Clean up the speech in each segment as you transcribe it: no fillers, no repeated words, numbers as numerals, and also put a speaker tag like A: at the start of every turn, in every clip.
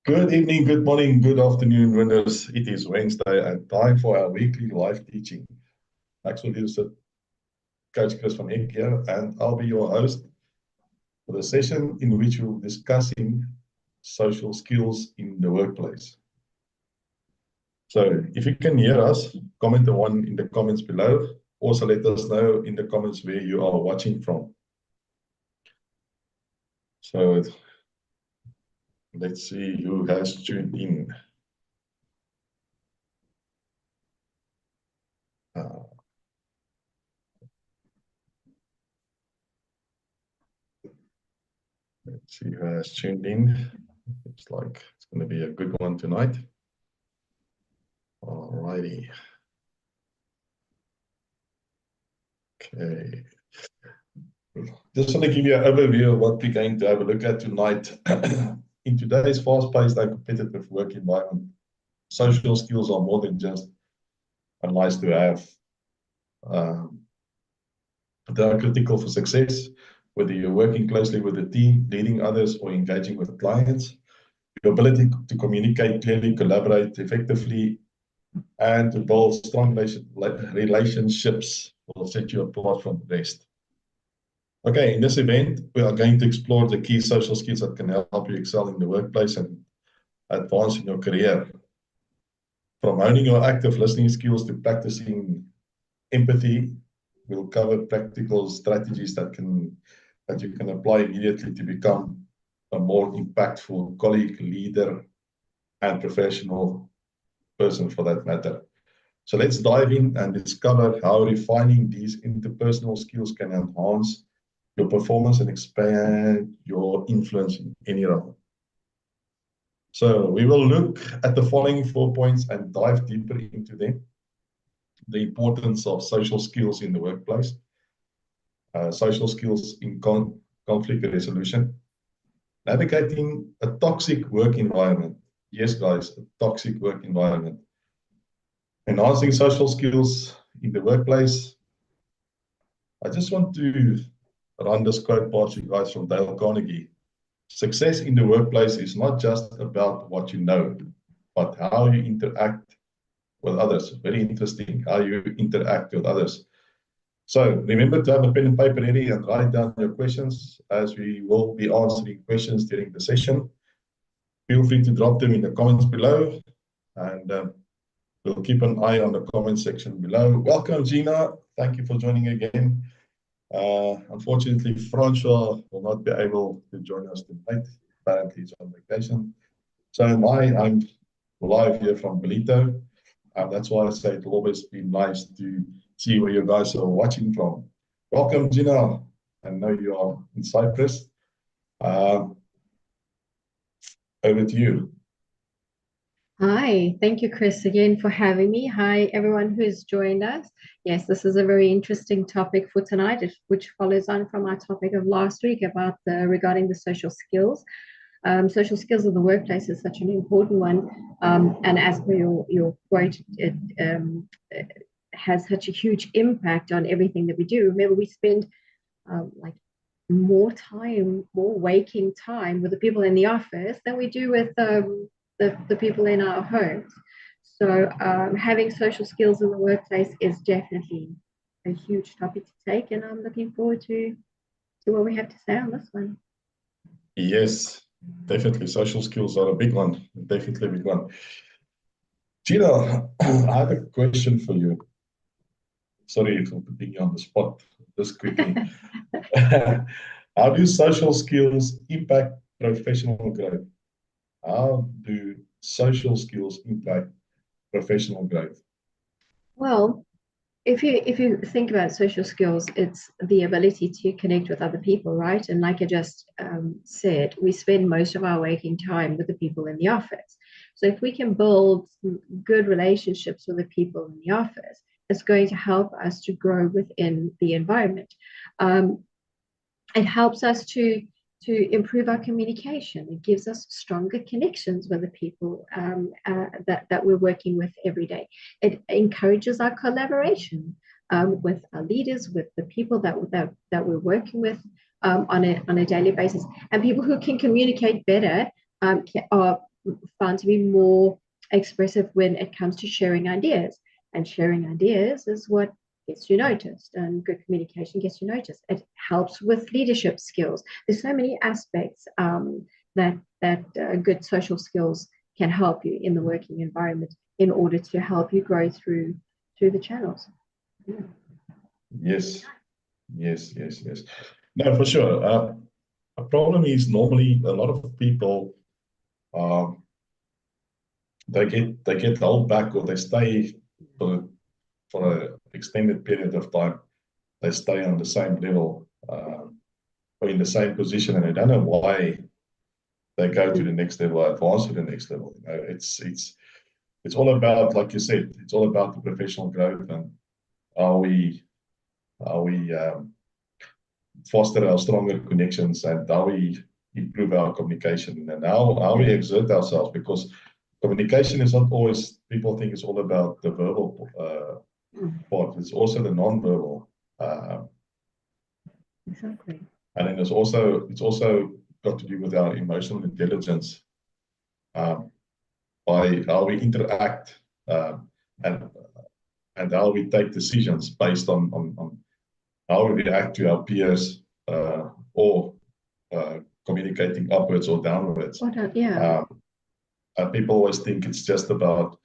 A: Good evening, good morning, good afternoon, winners. It is Wednesday and time for our weekly live teaching. Maxwell Leadership Coach Chris van Eck here, and I'll be your host for the session in which we'll be discussing social skills in the workplace. So if you can hear us, comment the one in the comments below. Also let us know in the comments where you are watching from. So let's see who has tuned in. Let's see who has tuned in. Looks like it's going to be a good one tonight. Alrighty. Okay. Just want to give you an overview of what we're going to have a look at tonight. In today's fast-paced and competitive work environment, social skills are more than just a nice to have. They are critical for success, whether you're working closely with a team, leading others, or engaging with clients. Your ability to communicate clearly, collaborate effectively, and to build strong relationships will set you apart from the rest. Okay, in this event, we are going to explore the key social skills that can help you excel in the workplace and advance in your career. From honing your active listening skills to practicing empathy, we'll cover practical strategies that you can apply immediately to become a more impactful colleague, leader, and professional person for that matter. So let's dive in and discover how refining these interpersonal skills can enhance your performance and expand your influence in any role. So we will look at the following 4 points and dive deeper into them. The importance of social skills in the workplace, social skills in conflict resolution, navigating a toxic work environment. Yes, guys, a toxic work environment. Enhancing social skills in the workplace. I just want to run this quote past you guys from Dale Carnegie. Success in the workplace is not just about what you know, but how you interact with others. Very interesting, how you interact with others. So remember to have a pen and paper ready and write down your questions, as we will be answering questions during the session. Feel free to drop them in the comments below, and we'll keep an eye on the comment section below. Welcome, Gina. Thank you for joining again. Unfortunately, Francois will not be able to join us tonight. Apparently, he's on vacation. So I'm live here from Ballito. That's why I say it'll always be nice to see where you guys are watching from. Welcome, Gina. I know you are in Cyprus. Over to you.
B: Hi, thank you, Chris, again for having me. Hi, everyone who's joined us. Yes, this is a very interesting topic for tonight, which follows on from our topic of last week about regarding the social skills. Social skills in the workplace is such an important one, and as per your quote, it has such a huge impact on everything that we do. Remember, we spend like more waking time with the people in the office than we do with the people in our homes. So having social skills in the workplace is definitely a huge topic to take, and I'm looking forward to what we have to say on this one.
A: Yes, definitely. Social skills are a big one, definitely a big one. Gina, I have a question for you. Sorry for putting you on the spot this quickly. How do social skills impact professional growth? How do social skills impact professional growth?
B: Well, if you think about social skills, it's the ability to connect with other people, right? And like I just said, we spend most of our waking time with the people in the office. So if we can build good relationships with the people in the office, it's going to help us to grow within the environment. It helps us to improve our communication. It gives us stronger connections with the people that we're working with every day. It encourages our collaboration with our leaders, with the people that we're working with on a daily basis. And people who can communicate better are found to be more expressive when it comes to sharing ideas. And sharing ideas is what gets you noticed, and good communication gets you noticed. It helps with leadership skills. There's so many aspects that good social skills can help you in the working environment in order to help you grow through the channels. Yeah.
A: Yes, yes, yes, yes. No, for sure. A problem is normally a lot of people they get held back, or they stay for an extended period of time. They stay on the same level or in the same position, and they don't know why they go to the next level, advance to the next level. You know, it's all about, like you said, it's all about the professional growth, and how we foster our stronger connections, and how we improve our communication, and how we exert ourselves, because communication is not always, people think it's all about the verbal part. It's also the non-verbal.
B: Exactly.
A: And then it's also got to do with our emotional intelligence, by how we interact, and how we take decisions based on how we react to our peers, or communicating upwards or downwards.
B: Yeah.
A: And people always think it's just about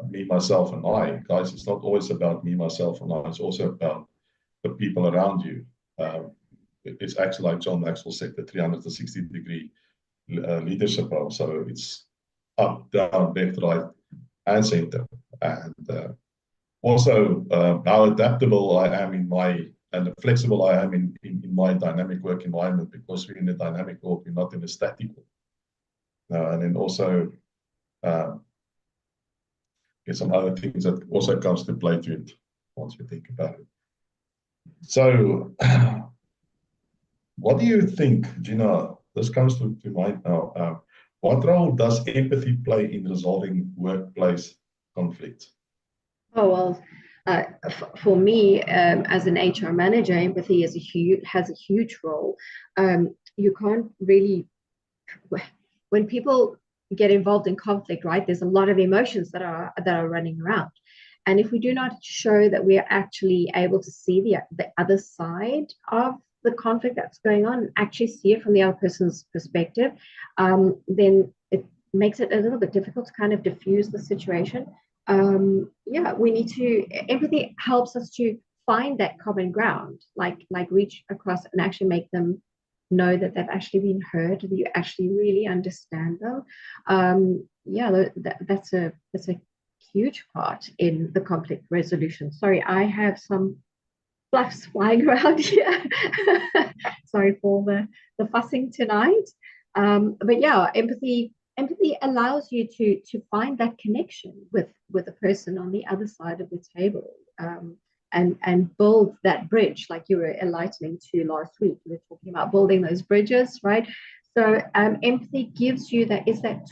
A: me, myself, and I. Guys, it's not always about me, myself, and I. It's also about the people around you. It's actually, like John Maxwell said, the 360-degree leadership role. So it's up, down, left, right, and center. And also how adaptable I am and flexible I am in my dynamic work environment, because we're in a dynamic world, we're not in a static world. And then also get some other things that also comes to play to it once we think about it. So what do you think, Gina? This comes to mind now. What role does empathy play in resolving workplace conflicts?
B: Oh, well, for me, as an HR manager, empathy has a huge role. You can't really, when people get involved in conflict, right? There's a lot of emotions that are running around, and if we do not show that we are actually able to see the other side of the conflict that's going on, and actually see it from the other person's perspective, then it makes it a little bit difficult to kind of diffuse the situation. Yeah, we need to, empathy helps us to find that common ground, like reach across and actually make them know that they've actually been heard, that you actually really understand them. Yeah, that's a huge part in the conflict resolution. Sorry, I have some fluffs flying around here. Sorry for the fussing tonight. But yeah, empathy allows you to find that connection with the person on the other side of the table, and build that bridge, like you were enlightening to last week. We were talking about building those bridges, right? So empathy gives you that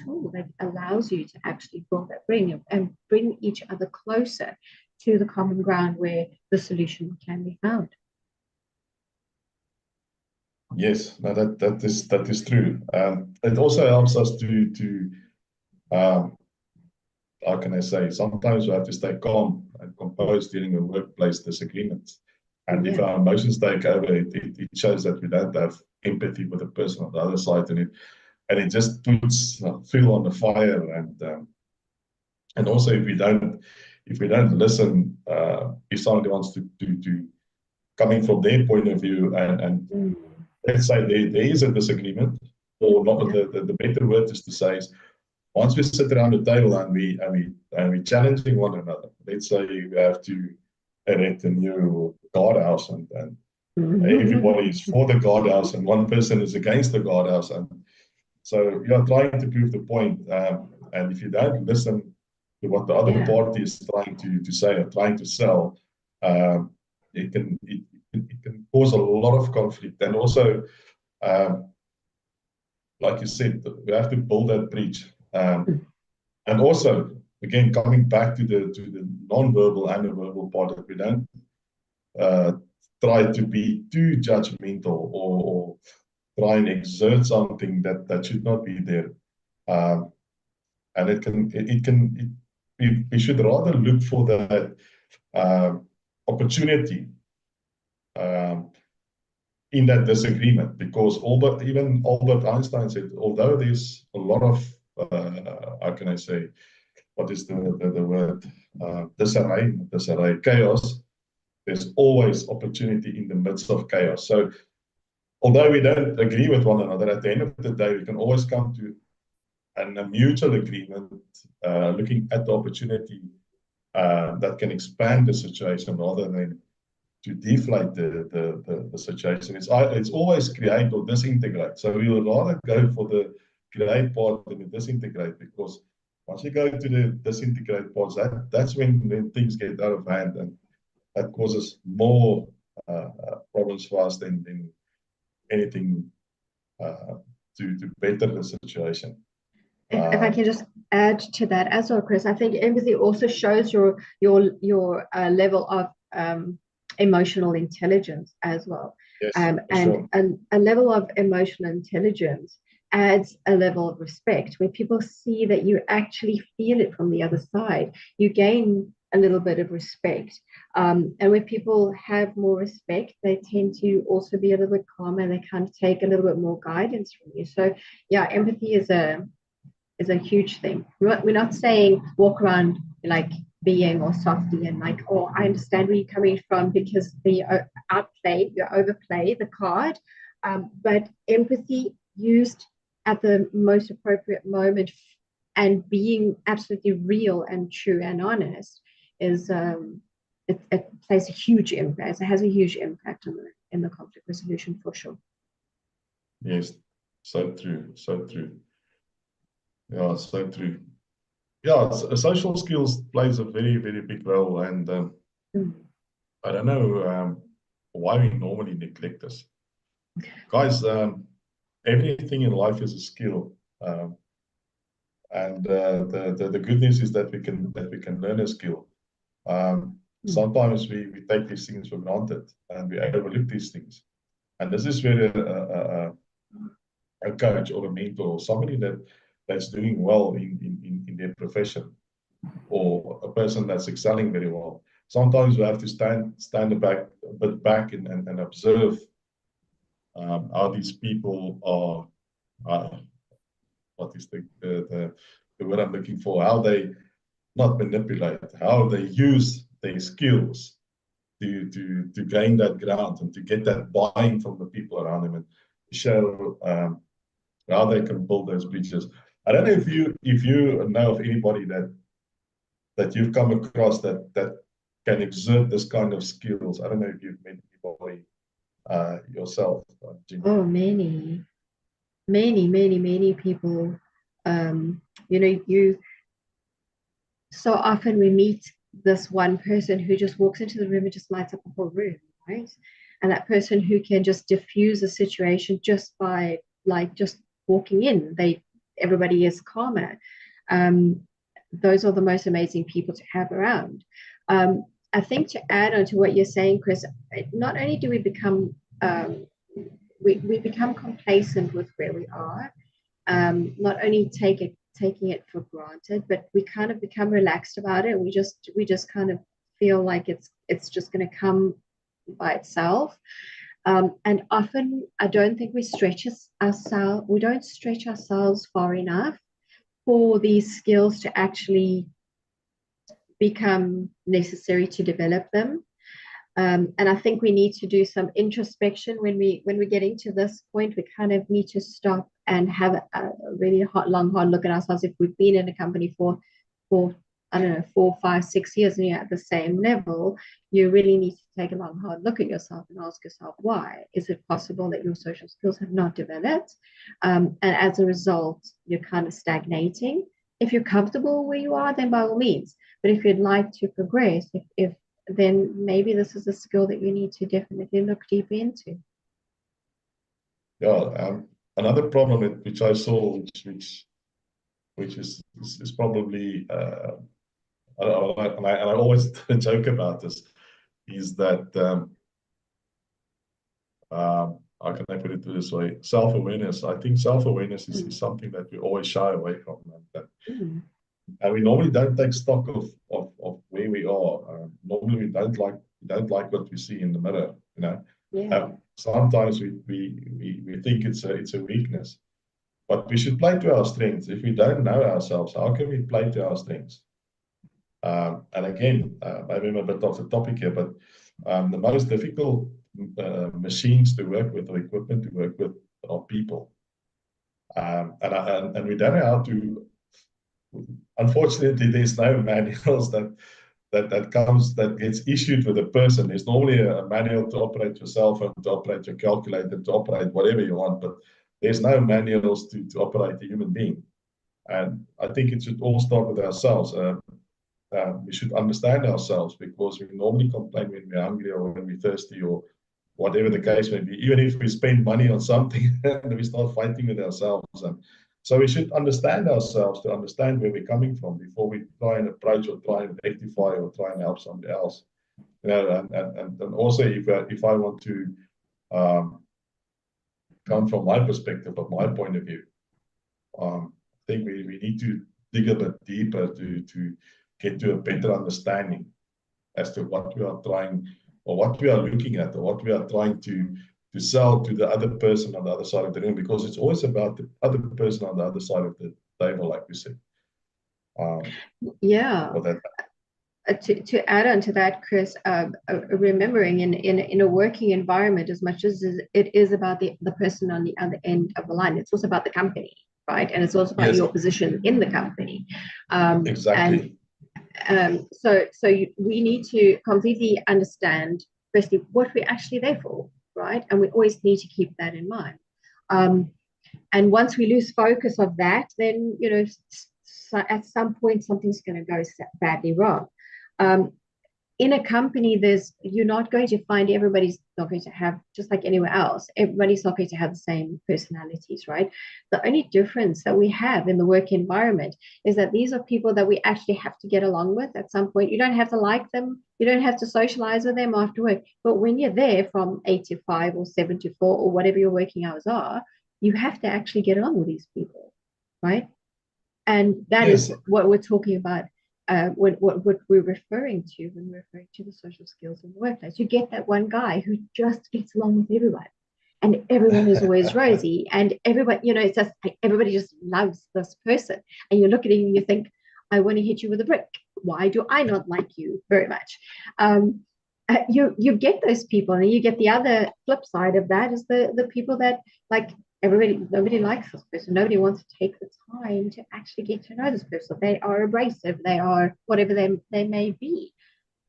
B: tool that allows you to actually build that bridge and bring each other closer to the common ground where the solution can be found.
A: Yes, no, that is true. It also helps us to how can I say, sometimes we have to stay calm and composed during a workplace disagreement. And if our emotions take over, it shows that we don't have empathy with the person on the other side, and it just puts fuel on the fire. And also, if we don't listen, if somebody wants to coming from their point of view, and let's say there is a disagreement, or not, the better word is to say is, once we sit around the table and we challenging one another, let's say you have to erect a new guardhouse, and everybody is for the guardhouse and one person is against the guardhouse, and so you are trying to prove the point. And if you don't listen to what the other party is trying to say or trying to sell, it can cause a lot of conflict. And also, like you said, we have to build that bridge. And also, again, coming back to the non-verbal and the verbal part, that we don't try to be too judgmental, or try and exert something that should not be there. Um, and we should rather look for that opportunity um, in that disagreement, because even Albert Einstein said, although there's a lot of, how can I say, what is the word? Disarray, chaos, there's always opportunity in the midst of chaos. So although we don't agree with one another, at the end of the day, we can always come to a mutual agreement, looking at the opportunity that can expand the situation rather than to deflate the situation. It's always create or disintegrate. So we would rather go for the create part than the disintegrate, because once you go to the disintegrate parts, that's when things get out of hand, and that causes more problems for us than anything to better the situation.
B: If I can just add to that as well, Chris, I think empathy also shows your level of emotional intelligence as well.
A: Yes,
B: and
A: sure.
B: a level of emotional intelligence adds a level of respect. When people see that you actually feel it from the other side, you gain a little bit of respect. And when people have more respect, they tend to also be a little bit calmer, and they kind of take a little bit more guidance from you. So yeah, empathy is a huge thing. We're not saying walk around like being or softy and like, oh, I understand where you're coming from, because you overplay the card. But empathy used at the most appropriate moment and being absolutely real and true and honest is it plays a huge impact. It has a huge impact in the conflict resolution for sure.
A: Yes, so true, so true. Yeah, so true. Yeah, social skills plays a very, very big role, and I don't know why we normally neglect this. Guys, everything in life is a skill, and the good news is that we can learn a skill. Sometimes we take these things for granted, and we overlook these things. And this is where a coach or a mentor or somebody that's doing well in their profession, or a person that's excelling very well. Sometimes we have to stand a bit back and observe how these people are, what is the word I'm looking for, how they not manipulate, how they use their skills to gain that ground and to get that buy-in from the people around them, and show how they can build those bridges. I don't know if you know of anybody that you've come across that can exert this kind of skills. I don't know if you've met anybody yourself, Jimmy.
B: Oh, many people. You so often we meet this one person who just walks into the room and just lights up the whole room, right? And that person who can just diffuse a situation just by just walking in, everybody is calmer. Those are the most amazing people to have around. I think to add on to what you're saying, Chris, not only do we become we become complacent with where we are, not only taking it for granted, but we kind of become relaxed about it. We just kind of feel like it's just going to come by itself. And often I don't think we don't stretch ourselves far enough for these skills to actually become necessary to develop them. And I think we need to do some introspection when we're getting to this point. We kind of need to stop and have a really hard look at ourselves. If we've been in a company for I don't know, 4, 5, 6 years, and you're at the same level, you really need to take a long, hard look at yourself and ask yourself, why? Is it possible that your social skills have not developed? And as a result, you're kind of stagnating. If you're comfortable where you are, then by all means. But if you'd like to progress, then maybe this is a skill that you need to definitely look deeper into.
A: Yeah, another problem which I saw, which is probably, and I always joke about this, is that how can I put it this way? Self-awareness. I think self-awareness is something that we always shy away from. And we normally don't take stock of where we are. Normally we don't like what we see in the mirror. Sometimes we think it's a weakness, but we should play to our strengths. If we don't know ourselves, how can we play to our strengths? And again, maybe I'm a bit off the topic here, but the most difficult machines to work with or equipment to work with are people. And we don't know how to. Unfortunately, there's no manuals that gets issued with a person. There's normally a manual to operate your cell phone, to operate your calculator, to operate whatever you want, but there's no manuals to operate a human being. And I think it should all start with ourselves. We should understand ourselves, because we normally complain when we're hungry or when we're thirsty or whatever the case may be. Even if we spend money on something, we start fighting with ourselves. And so we should understand ourselves to understand where we're coming from before we try and approach or try and rectify or try and help somebody else. And also, if I want to come from my perspective, of my point of view, I think we need to dig a bit deeper to get to a better understanding as to what we are trying, or what we are looking at, or what we are trying to sell to the other person on the other side of the room, because it's always about the other person on the other side of the table, like we said.
B: To add on to that, Chris, remembering in a working environment, as much as it is about the person on the other end of the line, it's also about the company, right? And it's also about your position in the company.
A: Exactly.
B: We need to completely understand, firstly, what we're actually there for, right? And we always need to keep that in mind. And once we lose focus of that, then, at some point, something's going to go badly wrong. In a company, you're not going to find everybody's not going to have, just like anywhere else, everybody's not going to have the same personalities, right? The only difference that we have in the work environment is that these are people that we actually have to get along with at some point. You don't have to like them. You don't have to socialize with them after work. But when you're there from 8 to 5 or 7 to 4 or whatever your working hours are, you have to actually get along with these people, right? And that is what we're talking about. What we're referring to when we're referring to the social skills in the workplace. You get that one guy who just gets along with everyone, and everyone is always rosy, and everybody, it's just like everybody just loves this person. And you look at him and you think, I want to hit you with a brick. Why do I not like you very much? You get those people, and you get the other flip side of that is the people that, like, nobody likes this person. Nobody wants to take the time to actually get to know this person. They are abrasive. They are whatever they may be.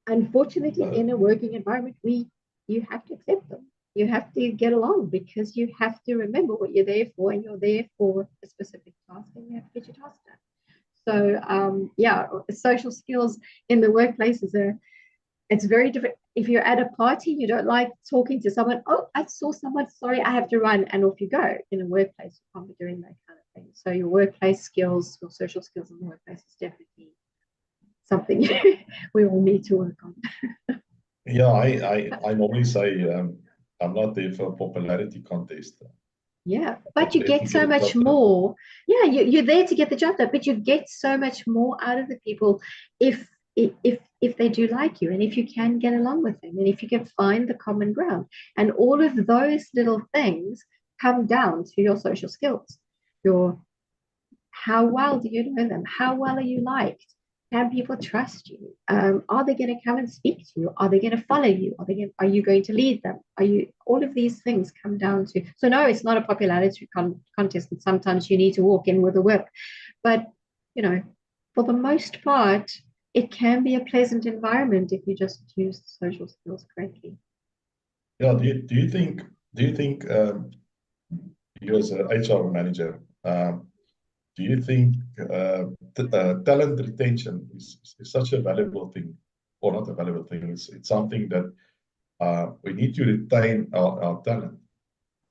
B: Unfortunately, in a working environment, you have to accept them. You have to get along, because you have to remember what you're there for, and you're there for a specific task, and you have to get your task done. So, social skills in the workplace it's very different. If you're at a party, you don't like talking to someone. Oh, I saw someone. Sorry, I have to run. And off you go. In a workplace, you can't be doing that kind of thing. So your workplace skills, your social skills in the workplace is definitely something we all need to work on.
A: I normally say I'm not there for a popularity contest.
B: Yeah, but you get so much more. Yeah, you're there to get the job done, but you get so much more out of the people if they do like you, and if you can get along with them, and if you can find the common ground. And all of those little things come down to your social skills. How well do you know them? How well are you liked? Can people trust you? Are they going to come and speak to you? Are they going to follow you? Are you going to lead them? All of these things come down to. So no, it's not a popularity contest, and sometimes you need to walk in with a whip. But for the most part, it can be a pleasant environment if you just use the social skills correctly.
A: Yeah. Do you think you as an HR manager, do you think talent retention is such a valuable thing, or not a valuable thing? It's something that we need to retain our talent.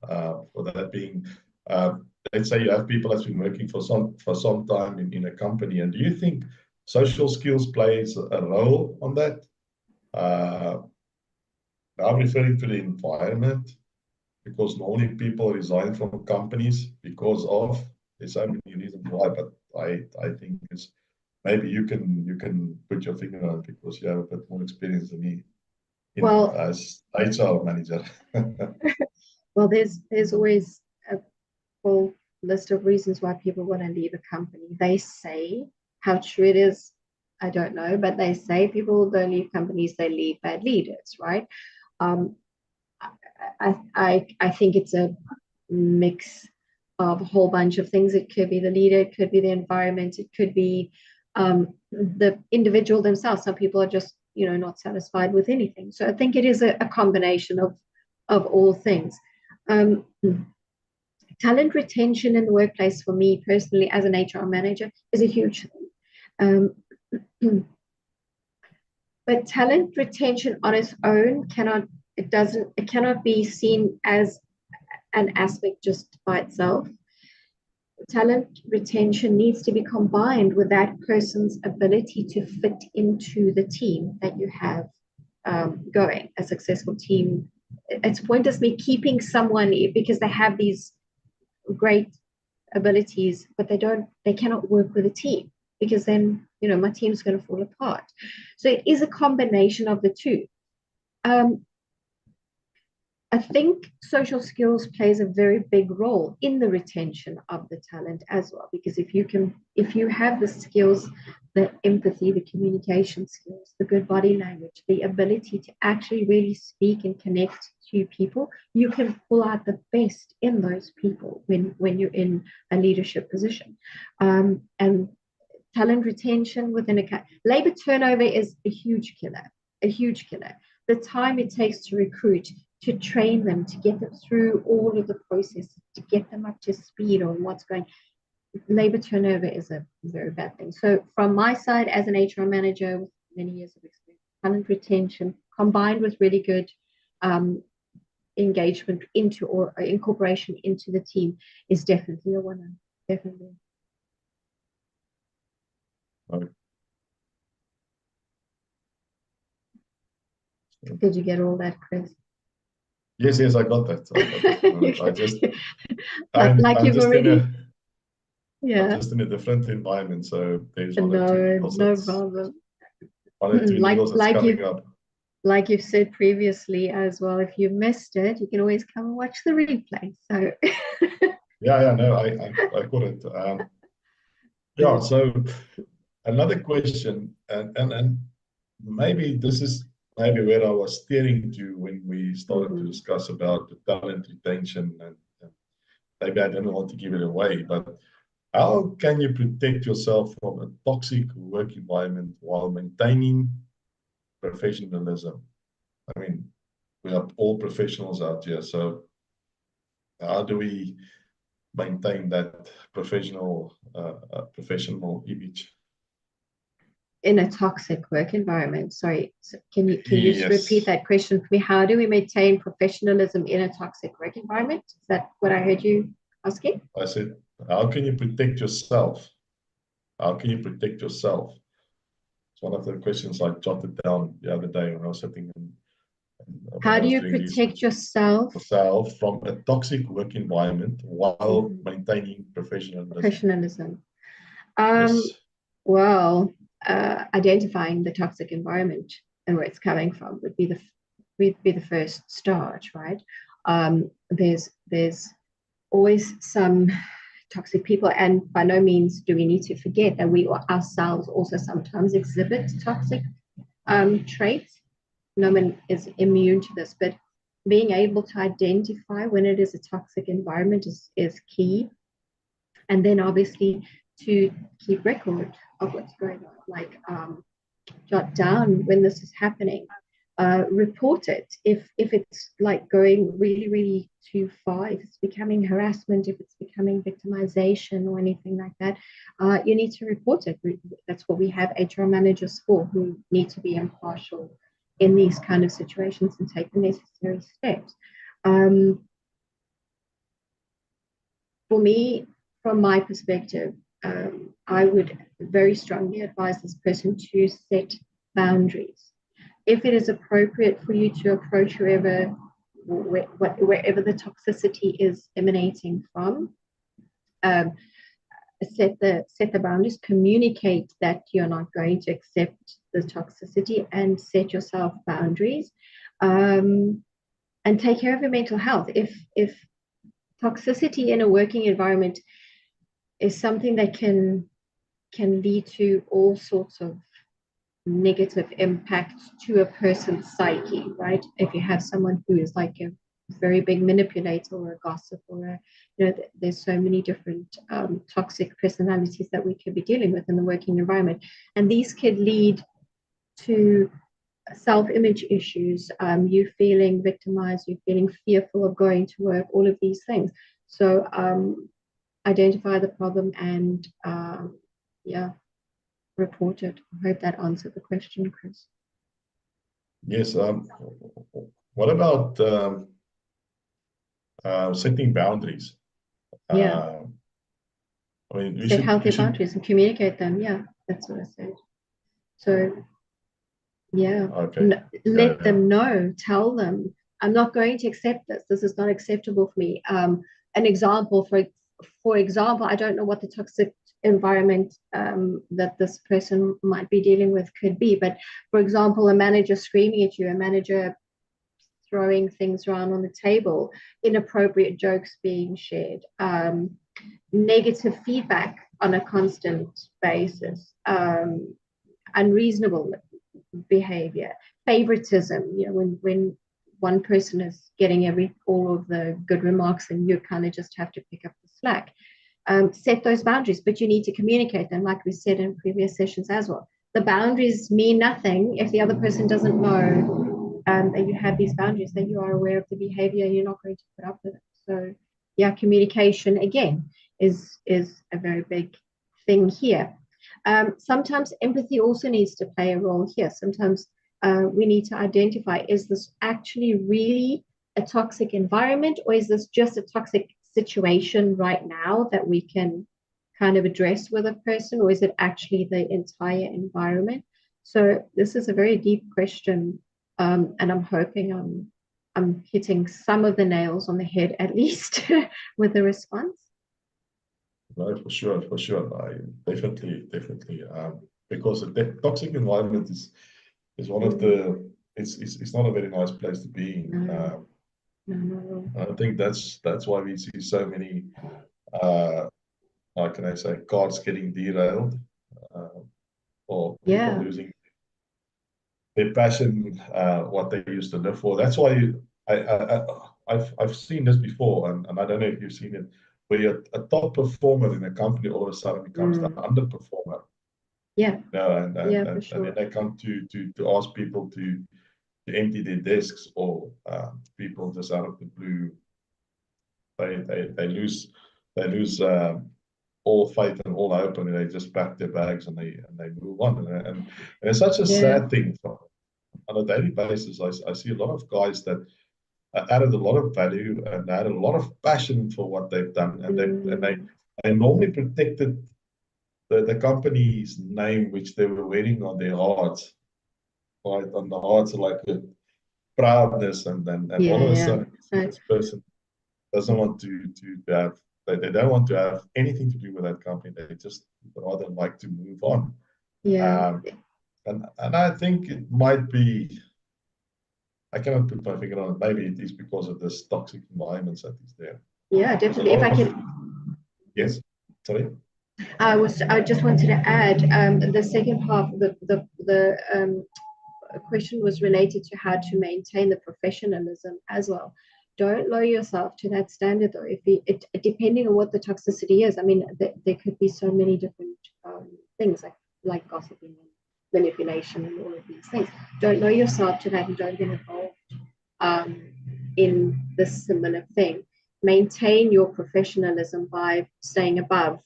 A: For that being, let's say you have people that's been working for some time in a company, and do you think social skills plays a role on that? I'm referring to the environment. because normally people resign from companies because of, there's so many reasons why, but I think it's maybe you can put your finger on it because you have a bit more experience than me
B: Well,
A: as HR manager.
B: well, there's always a full list of reasons why people want to leave a company. They say, how true it is, I don't know, but they say people don't leave companies, they leave bad leaders, right? Um, I think it's a mix of a whole bunch of things. It could be the leader, it could be the environment, it could be the individual themselves. Some people are just, not satisfied with anything. So I think it is a combination of all things. Um, Talent retention in the workplace for me personally as an HR manager is a huge thing. But talent retention on its own cannot be seen as an aspect just by itself. Talent retention needs to be combined with that person's ability to fit into the team that you have going, a successful team. It's pointless me keeping someone because they have these great abilities, but they cannot work with a team, because then, my team's going to fall apart. So it is a combination of the two. I think social skills plays a very big role in the retention of the talent as well, because if you have the skills, the empathy, the communication skills, the good body language, the ability to actually really speak and connect to people, you can pull out the best in those people when you're in a leadership position. And talent retention within labor turnover is a huge killer. The time it takes to recruit, to train them, to get them through all of the processes, to get them up to speed on what's going. Labor turnover is a very bad thing. So from my side as an HR manager with many years of experience, talent retention combined with really good engagement into or incorporation into the team is definitely a winner. Definitely.
A: Okay.
B: Did you get all that, Chris?
A: Yes, I got that. I just,
B: like
A: I'm
B: you've
A: just
B: already,
A: I'm
B: yeah.
A: just in a different environment, so there's one or two
B: No,
A: needles
B: no
A: that's
B: problem.
A: one or two needles that's coming up.
B: Like you've said previously as well, if you missed it, you can always come and watch the replay. So
A: Yeah, no, I got it. Yeah, so another question, and maybe this is maybe where I was steering to when we started to discuss about the talent retention, and maybe I didn't want to give it away, but how can you protect yourself from a toxic work environment while maintaining professionalism? I mean, we are all professionals out here, so how do we maintain that professional image?
B: in a toxic work environment. Sorry, so can you just repeat
A: Yes,
B: that question for me? How do we maintain professionalism in a toxic work environment? Is that what I heard you asking?
A: I said, how can you protect yourself? How can you protect yourself? It's one of the questions I jotted down the other day when I was sitting and when
B: How
A: I
B: do
A: was
B: you
A: doing
B: protect
A: research.
B: yourself?
A: Yourself from a toxic work environment while maintaining professionalism.
B: Professionalism.
A: Yes.
B: Well, identifying the toxic environment and where it's coming from would be the first start, right? There's always some toxic people, and by no means do we need to forget that we ourselves also sometimes exhibit toxic traits. No one is immune to this, but being able to identify when it is a toxic environment is key. And then obviously to keep record of what's going on, like jot down when this is happening, report it if it's like going really, really too far, if it's becoming harassment, if it's becoming victimization or anything like that, you need to report it. That's what we have HR managers for, who need to be impartial in these kind of situations and take the necessary steps. For me, from my perspective, I would very strongly advise this person to set boundaries. If it is appropriate for you to approach whoever wherever the toxicity is emanating from. Set the boundaries, communicate that you're not going to accept the toxicity, and set yourself boundaries, and take care of your mental health. If toxicity in a working environment is something that can lead to all sorts of negative impacts to a person's psyche, right? If you have someone who is like a very big manipulator or a gossip, or there's so many different toxic personalities that we could be dealing with in the working environment, and these could lead to self-image issues, you feeling victimized, you feeling fearful of going to work, all of these things. So identify the problem and report it. I hope that answered the question, Chris.
A: Yes. What about setting boundaries?
B: Yeah.
A: I mean,
B: set healthy boundaries and communicate them. Yeah, that's what I said. So, yeah,
A: okay.
B: Let them know. Tell them, I'm not going to accept this. This is not acceptable for me. An example, for example, I don't know what the toxic environment that this person might be dealing with could be, but for example, a manager screaming at you, a manager throwing things around on the table, inappropriate jokes being shared, negative feedback on a constant basis, unreasonable behavior, favoritism, when one person is getting all of the good remarks and you kind of just have to pick up the slack. Set those boundaries, but you need to communicate them, like we said in previous sessions as well. The boundaries mean nothing if the other person doesn't know that you have these boundaries, that you are aware of the behavior, you're not going to put up with it. So yeah, communication again is a very big thing here. Sometimes empathy also needs to play a role here. Sometimes we need to identify, is this actually really a toxic environment, or is this just a toxic situation right now that we can kind of address with a person, or is it actually the entire environment? So this is a very deep question, and I'm hoping I'm hitting some of the nails on the head at least with the response.
A: No, for sure. I definitely, because the toxic environment is one of the it's not a very nice place to be in.
B: No.
A: I think that's why we see so many how can I say, cars getting derailed, or people losing their passion, what they used to live for. That's why I've seen this before, and I don't know if you've seen it, where you're a top performer in a company all of a sudden becomes the underperformer.
B: Yeah.
A: And
B: sure.
A: then they come to ask people to empty their desks, or people just out of the blue, they lose all faith and all hope, and they just pack their bags and they move on. And it's such a sad thing. On a daily basis, I see a lot of guys that added a lot of value and added a lot of passion for what they've done, and they normally protected the company's name, which they were wearing on their hearts, right? On the hearts, like a proudness, and all of a sudden, this person doesn't want to have, they don't want to have anything to do with that company. They just rather like to move on. And I think it might be, I cannot put my finger on it. Maybe it is because of this toxic environments that is there.
B: Yeah, definitely. If I could.
A: Yes. Sorry.
B: I just wanted to add the second half. The question was related to how to maintain the professionalism as well. Don't lower yourself to that standard, though. Depending on what the toxicity is, I mean, there could be so many different things like gossiping and manipulation and all of these things. Don't lower yourself to that, and don't get involved in this similar thing. Maintain your professionalism by staying above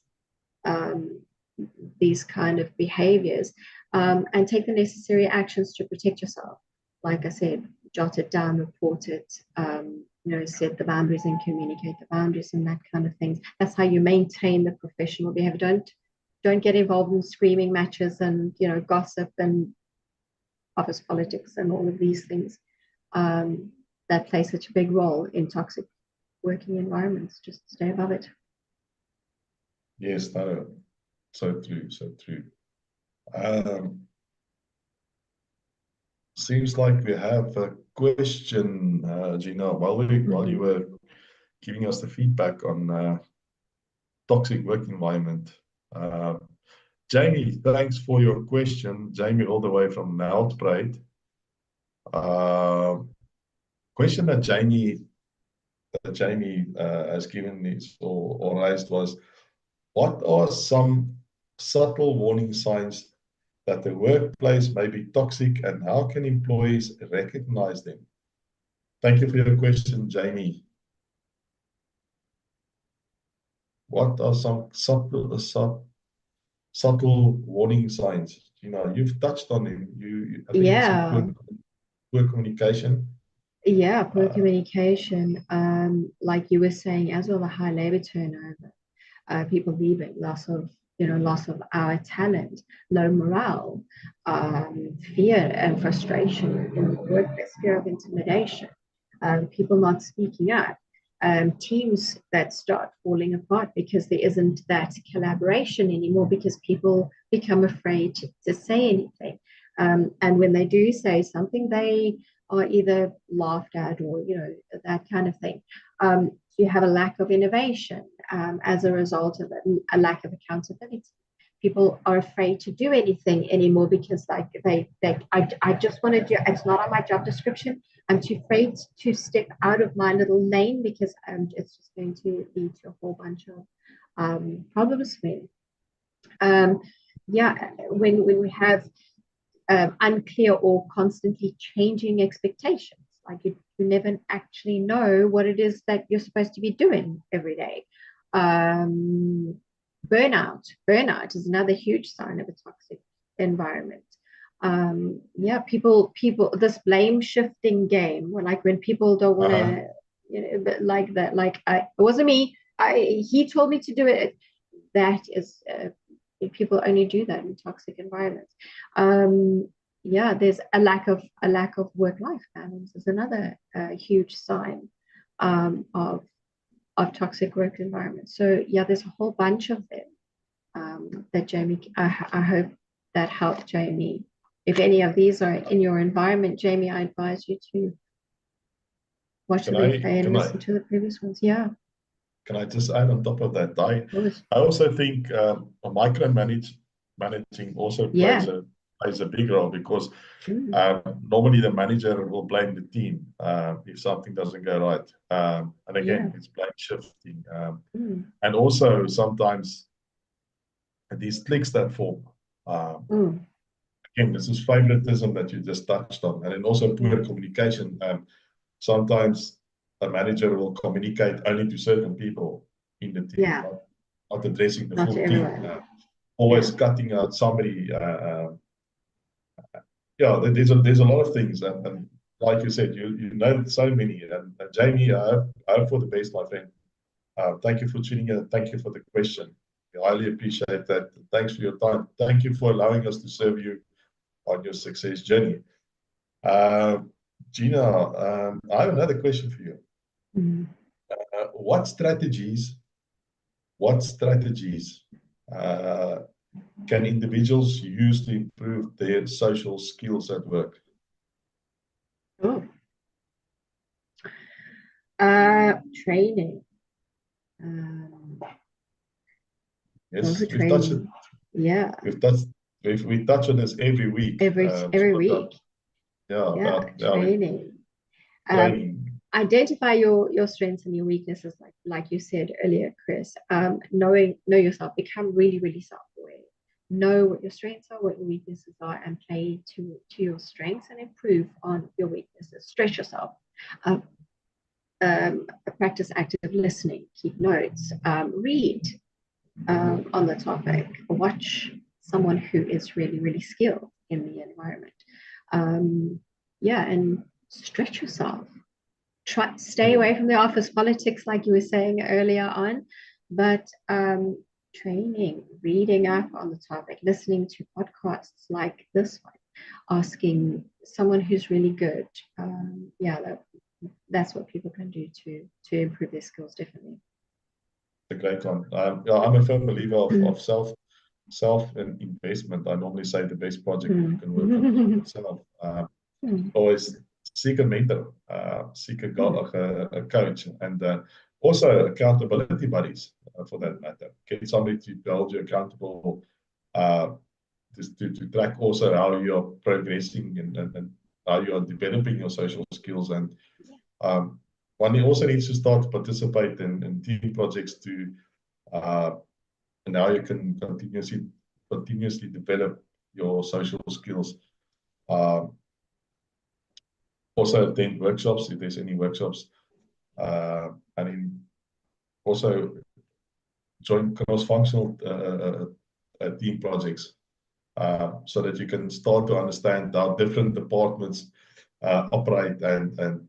B: these kind of behaviors, and take the necessary actions to protect yourself. Like I said, jot it down, report it, set the boundaries and communicate the boundaries and that kind of things. That's how you maintain the professional behavior. Don't get involved in screaming matches and gossip and office politics and all of these things. that play such a big role in toxic working environments. Just stay above it.
A: Yes, no, so true, so true. Seems like we have a question, Gina, while you were giving us the feedback on toxic work environment. Jamie, thanks for your question. Jamie, all the way from Nelspruit. Question that Jamie has given me or raised was, what are some subtle warning signs that the workplace may be toxic, and how can employees recognize them? Thank you for your question, Jamie. What are some subtle warning signs? You know, you've touched on them. I think you said poor communication.
B: Yeah, poor communication. Like you were saying, as well, the high labor turnover, people leaving, loss of our talent, low morale, fear and frustration in the workplace, fear of intimidation, people not speaking up, teams that start falling apart because there isn't that collaboration anymore because people become afraid to say anything. And when they do say something, they are either laughed at or, that kind of thing. You have a lack of innovation as a result of it, a lack of accountability. People are afraid to do anything anymore because I just want to do, it's not on my job description. I'm too afraid to step out of my little lane because it's just going to lead to a whole bunch of problems for me. When we have unclear or constantly changing expectations, like you never actually know what it is that you're supposed to be doing every day. Burnout is another huge sign of a toxic environment. People, this blame shifting game, like when people don't want to, like that, like it wasn't me, he told me to do it. That is, people only do that in toxic environments. There's a lack of work-life balance is another huge sign of toxic work environments. So there's a whole bunch of them that Jamie, I hope that helped Jamie. If any of these are in your environment, Jamie, I advise you to watch the replay and listen to the previous ones. Yeah.
A: Can I just add on top of that? I also think managing also plays a big role because normally the manager will blame the team if something doesn't go right. And again, it's blame shifting. And also sometimes these cliques that form. Again, this is favoritism that you just touched on. And then also poor communication. Sometimes a manager will communicate only to certain people in the team, not addressing the full team. Always cutting out somebody. There's a lot of things, and like you said, you know so many. And Jamie, I hope for the best, my friend. Thank you for tuning in. Thank you for the question. I highly appreciate that. Thanks for your time. Thank you for allowing us to serve you on your success journey. Gina, I have another question for you. What strategies can individuals use to improve their social skills at work?
B: Training.
A: Yes, we've touched it.
B: Yeah.
A: We touch on this every week.
B: Every week.
A: Training.
B: Identify your strengths and your weaknesses, like you said earlier, Chris. Know yourself. Become really, really self-aware. Know what your strengths are, what your weaknesses are, and play to your strengths and improve on your weaknesses. Stretch yourself. Practice active listening. Keep notes. Read on the topic. Watch someone who is really, really skilled in the environment. And stretch yourself. Stay away from the office politics, like you were saying earlier on, but training, reading up on the topic, listening to podcasts like this one, asking someone who's really good, that's what people can do to improve their skills, definitely.
A: A great one. Yeah, I'm a firm believer of self and investment. I normally say the best project you can work on is yourself. Always seek a mentor, seek a coach, and also accountability buddies for that matter. Get somebody to hold you accountable, to track also how you are progressing and how you are developing your social skills. And one also needs to start to participate in team projects to and how you can continuously develop your social skills. Also attend workshops if there's any workshops. And then also join cross-functional team projects so that you can start to understand how different departments operate and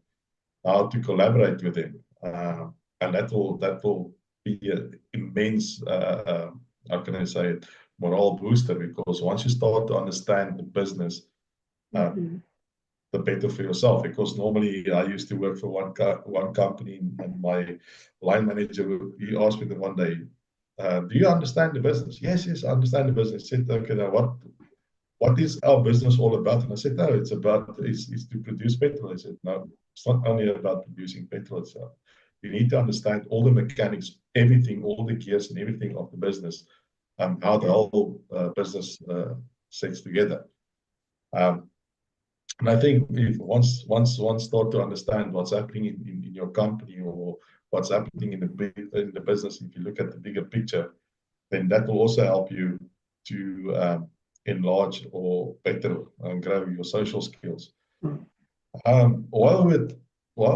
A: how to collaborate with them. And that will be an immense, how can I say it, morale booster, because once you start to understand the business, the better for yourself. Because normally I used to work for one company, and my line manager, he asked me the one day, do you understand the business? Yes, I understand the business. I said, okay, now what is our business all about? And I said, no, it's to produce petrol. I said, no, it's not only about producing petrol itself. You need to understand all the mechanics, everything, all the gears and everything of the business, how the whole business sets together. And I think if once start to understand what's happening in your company or what's happening in the business, if you look at the bigger picture, then that will also help you to enlarge or better and grow your social skills. While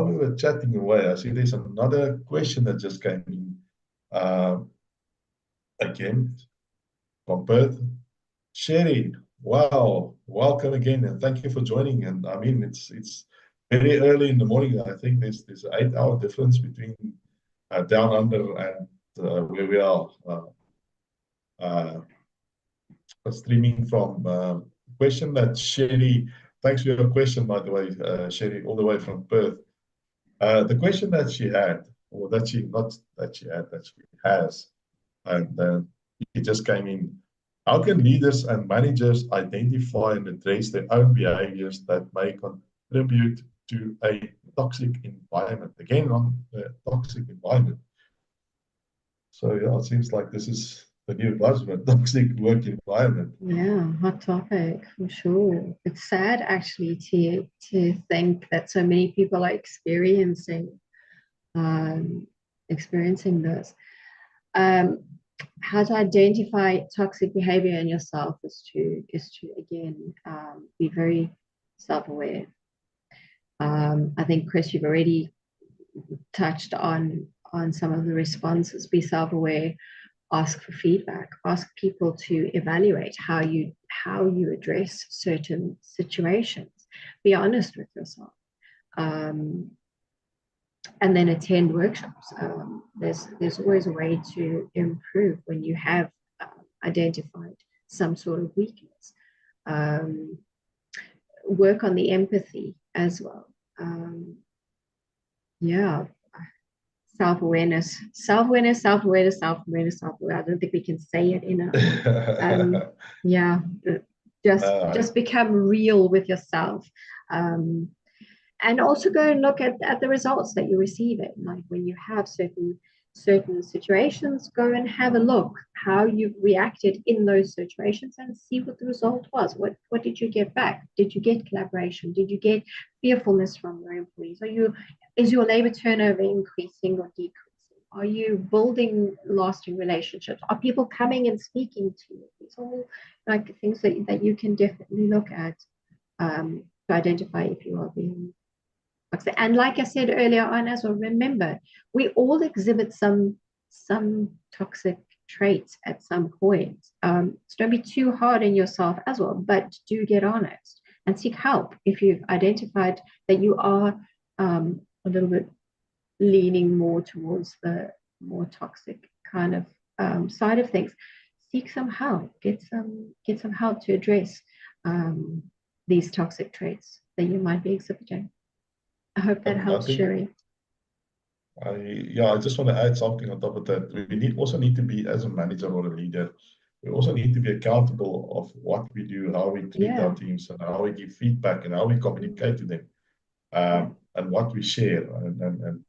A: we were chatting away, I see there's another question that just came in. Again, from Perth. Sherry, wow, welcome again, and thank you for joining. And I mean, it's very early in the morning. I think there's an 8-hour difference between down under and where we are streaming from. Question that Sherry, thanks for your question, by the way, Sherry, all the way from Perth. The question that she had, or that she has, and it just came in. How can leaders and managers identify and address their own behaviors that may contribute to a toxic environment? Again, on the toxic environment. So yeah, it seems like this is the new buzzword, toxic work environment.
B: Yeah, hot topic for sure. It's sad actually to think that so many people are experiencing this. How to identify toxic behavior in yourself is to again be very self-aware. I think, Chris, you've already touched on some of the responses. Be self-aware, ask for feedback, ask people to evaluate how you address certain situations. Be honest with yourself. And then attend workshops. There's always a way to improve when you have identified some sort of weakness. Work on the empathy as well. Yeah, self-awareness. I don't think we can say it enough. Yeah, just become real with yourself. And also go and look at the results that you're receiving. Like when you have certain situations, go and have a look how you've reacted in those situations and see what the result was. What did you get back? Did you get collaboration? Did you get fearfulness from your employees? Is your labor turnover increasing or decreasing? Are you building lasting relationships? Are people coming and speaking to you? These are all like things that you can definitely look at to identify if you are being. And like I said earlier on as well, remember, we all exhibit some toxic traits at some point. So don't be too hard on yourself as well, but do get honest and seek help if you've identified that you are a little bit leaning more towards the more toxic kind of side of things. Seek some help. Get some help to address these toxic traits that you might be exhibiting. I hope that
A: And I
B: helps,
A: think
B: Sherry.
A: I just want to add something on top of that. We also need to be, as a manager or a leader, we also need to be accountable of what we do, how we treat
B: Yeah.
A: our teams, and how we give feedback, and how we communicate to them, and what we share, and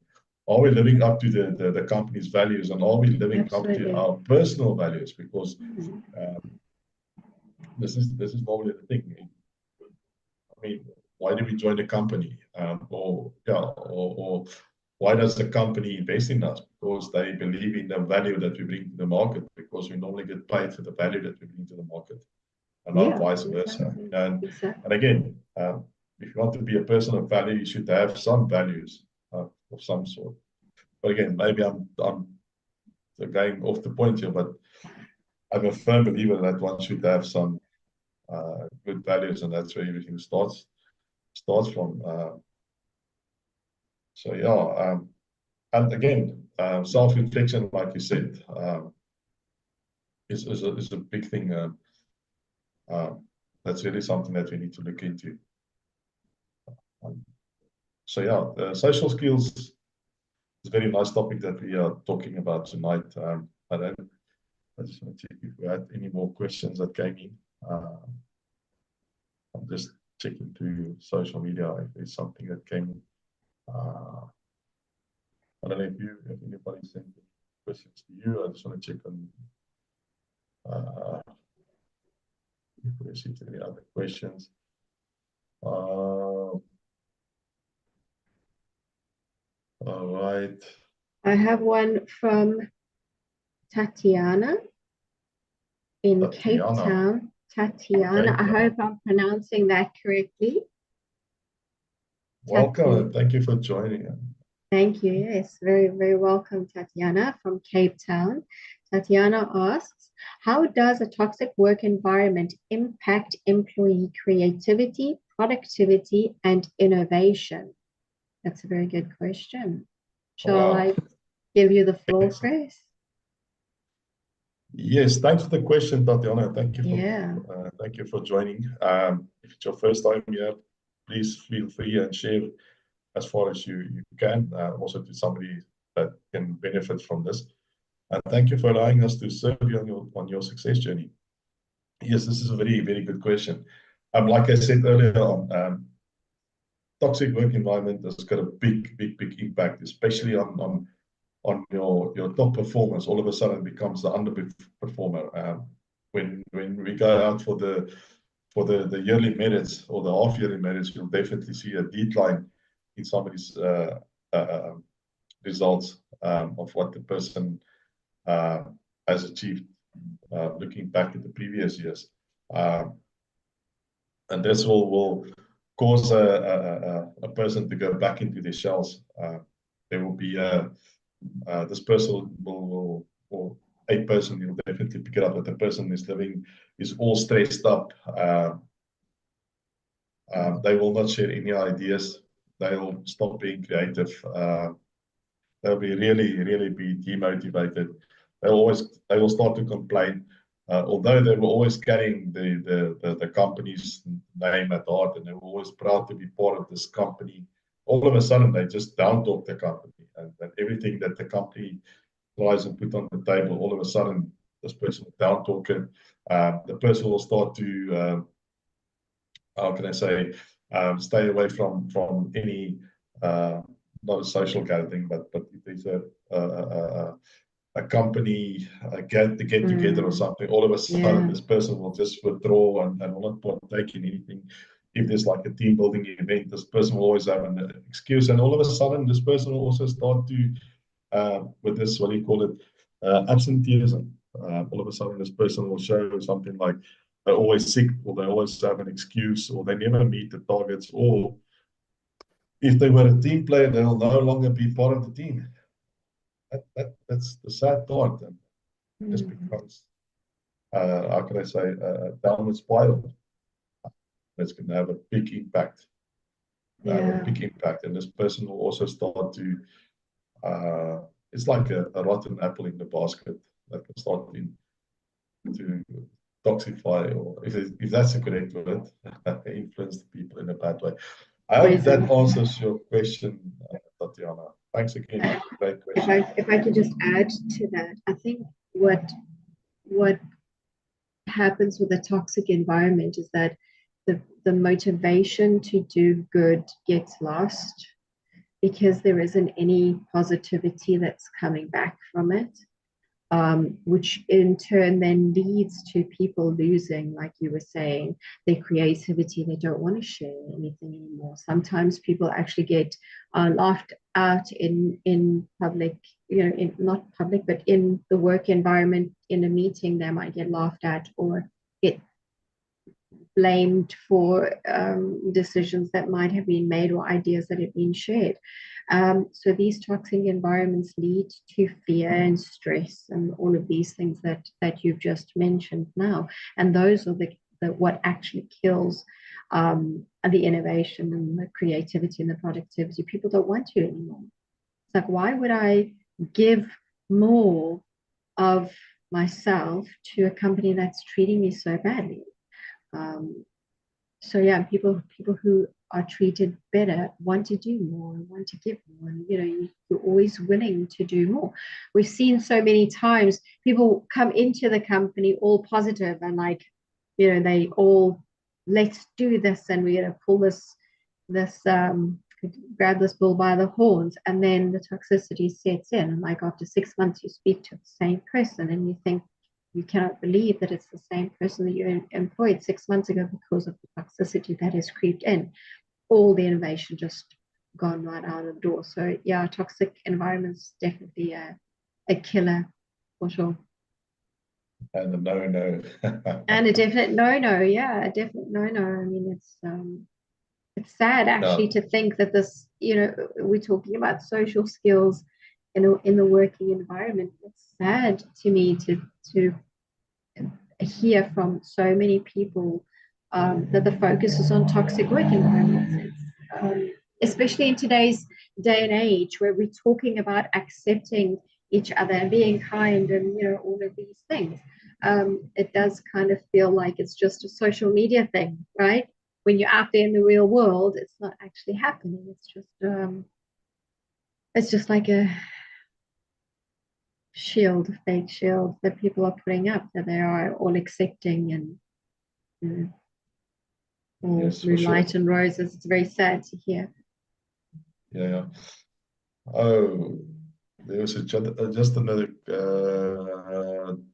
A: are we living up to the company's values, and are we living up to
B: Absolutely.
A: our personal values? Because
B: Mm.
A: this is normally the thing. I mean, why do we join the company? Or why does the company invest in us? Because they believe in the value that we bring to the market, because we normally get paid for the value that we bring to the market, and not
B: Yeah,
A: vice versa.
B: exactly.
A: And
B: Exactly.
A: again, if you want to be a person of value, you should have some values of some sort. But again, maybe I'm going off the point here, but I'm a firm believer that one should have some good values, and that's where everything starts from. So yeah, and again, self-reflection, like you said, is a big thing. That's really something that we need to look into. So yeah, social skills is a very nice topic that we are talking about tonight. I just want to check if we had any more questions that came in. I'm just checking through social media if there's something that came in. I don't know if anybody sent any questions to you. I just want to check on if we received any other questions. All right.
B: I have one from Tatiana in Cape Town. Tatiana, I hope I'm pronouncing that correctly.
A: Welcome, and thank you for joining us.
B: Thank you. Yes, very, very welcome, Tatiana from Cape Town. Tatiana asks, how does a toxic work environment impact employee creativity, productivity, and innovation? That's a very good question. Shall I give you the floor, Chris?
A: Yes, thanks for the question, Tatiana. Thank you for joining. If it's your first time here, please feel free and share as far as you can, also to somebody that can benefit from this. And thank you for allowing us to serve you on your success journey. Yes, this is a very, very good question. Like I said earlier on, toxic work environment has got a big, big, big impact, especially on your top performers. All of a sudden becomes the underperformer. When we go out for the yearly merits or the half-yearly merits, you'll definitely see a decline in somebody's results of what the person has achieved, looking back at the previous years. And this will cause a person to go back into their shells. There will be this person will or a person, you'll definitely pick it up that the person is all stressed up. They will not share any ideas. They'll stop being creative. They'll be really be demotivated. They will start to complain. Although they were always carrying the company's name at heart, and they were always proud to be part of this company, all of a sudden they just down talk the company, and everything that the company tries and put on the table, all of a sudden this person will down talk it. The person will start to how can I say, stay away from any not a social gathering, but if there's a company get together or something, all of a sudden this person will just withdraw and will not partake in anything. If there's like a team building event, this person will always have an excuse, and all of a sudden this person will also start to with this, what do you call it, absenteeism. All of a sudden this person will show something like they're always sick, or they always have an excuse, or they never meet the targets, or if they were a team player, they'll no longer be part of the team. That's the sad part. And this becomes, how can I say, a downward spiral. It's going to have a big impact. And this person will also start to, it's like a rotten apple in the basket that can start to toxify, or if that's the correct word, influence the people in a bad way. I hope
B: Poison.
A: that answers your question, Tatiana. Thanks again. Great question.
B: If I could just add to that, I think what happens with a toxic environment is that the motivation to do good gets lost because there isn't any positivity that's coming back from it, which in turn then leads to people losing, like you were saying, their creativity. They don't want to share anything anymore. Sometimes people actually get laughed out in public, in not public, but in the work environment. In a meeting, they might get laughed at or get blamed for decisions that might have been made or ideas that have been shared. So these toxic environments lead to fear and stress and all of these things that you've just mentioned now. And those are the what actually kills the innovation and the creativity and the productivity. People don't want to anymore. It's like, why would I give more of myself to a company that's treating me so badly? So yeah, people who are treated better want to do more, want to give more, and you're always willing to do more. We've seen so many times people come into the company all positive and like, they all, let's do this and we're gonna pull this grab this bull by the horns, and then the toxicity sets in, and like after 6 months you speak to the same person and you think, you cannot believe that it's the same person that you employed 6 months ago because of the toxicity that has creeped in. All the innovation just gone right out of the door. So yeah, toxic environments definitely a killer for sure.
A: And a no-no.
B: And a definite no-no, yeah, a definite no-no. I mean, it's sad actually to think that this, we're talking about social skills in the working environment. It's sad to me to hear from so many people that the focus is on toxic work environments. Especially in today's day and age where we're talking about accepting each other and being kind and all of these things. It does kind of feel like it's just a social media thing, right? When you're out there in the real world, it's not actually happening. It's just like a fake shield that people are putting up, that they are all accepting and all
A: Yes, for
B: moonlight
A: sure.
B: and roses. It's very sad to hear.
A: Yeah. Oh, there was just another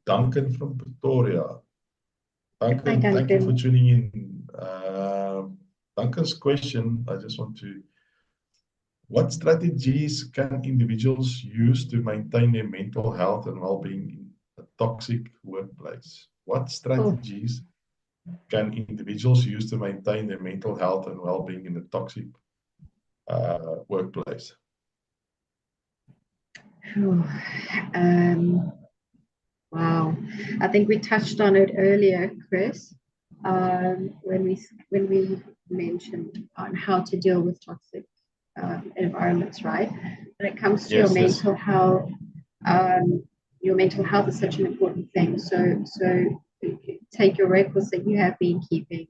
A: Duncan from Pretoria.
B: Hi,
A: Duncan, thank you for
B: Duncan.
A: tuning in. Duncan's question, I just want to, what strategies can individuals use to maintain their mental health and well-being in a toxic workplace? What strategies can individuals use to maintain their mental health and well-being in a toxic workplace?
B: Wow, I think we touched on it earlier, Chris, when we mentioned on how to deal with toxic environments, right? When it comes to
A: Yes,
B: your
A: yes.
B: mental health is such an important thing. So take your records that you have been keeping,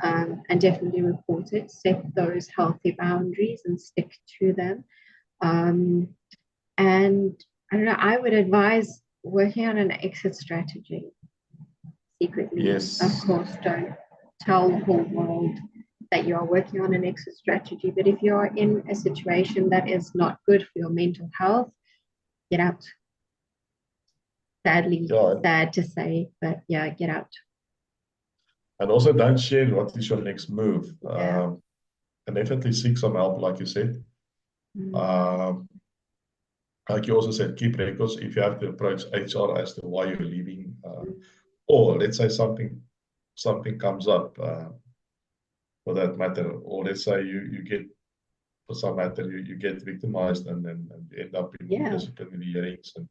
B: and definitely report it. Set those healthy boundaries and stick to them. And I don't know, I would advise working on an exit strategy secretly.
A: Yes.
B: Of course, don't tell the whole world that you are working on an exit strategy. But if you are in a situation that is not good for your mental health, get out. Sadly, sad to say, but yeah, get out.
A: And also don't share what is your next move.
B: Yeah.
A: And definitely seek some help, like you said. Like you also said, keep records if you have to approach HR as to why you're leaving. Or let's say something comes up for that matter. Or let's say you get, for some matter, you get victimized and you end up in disciplinary hearings. And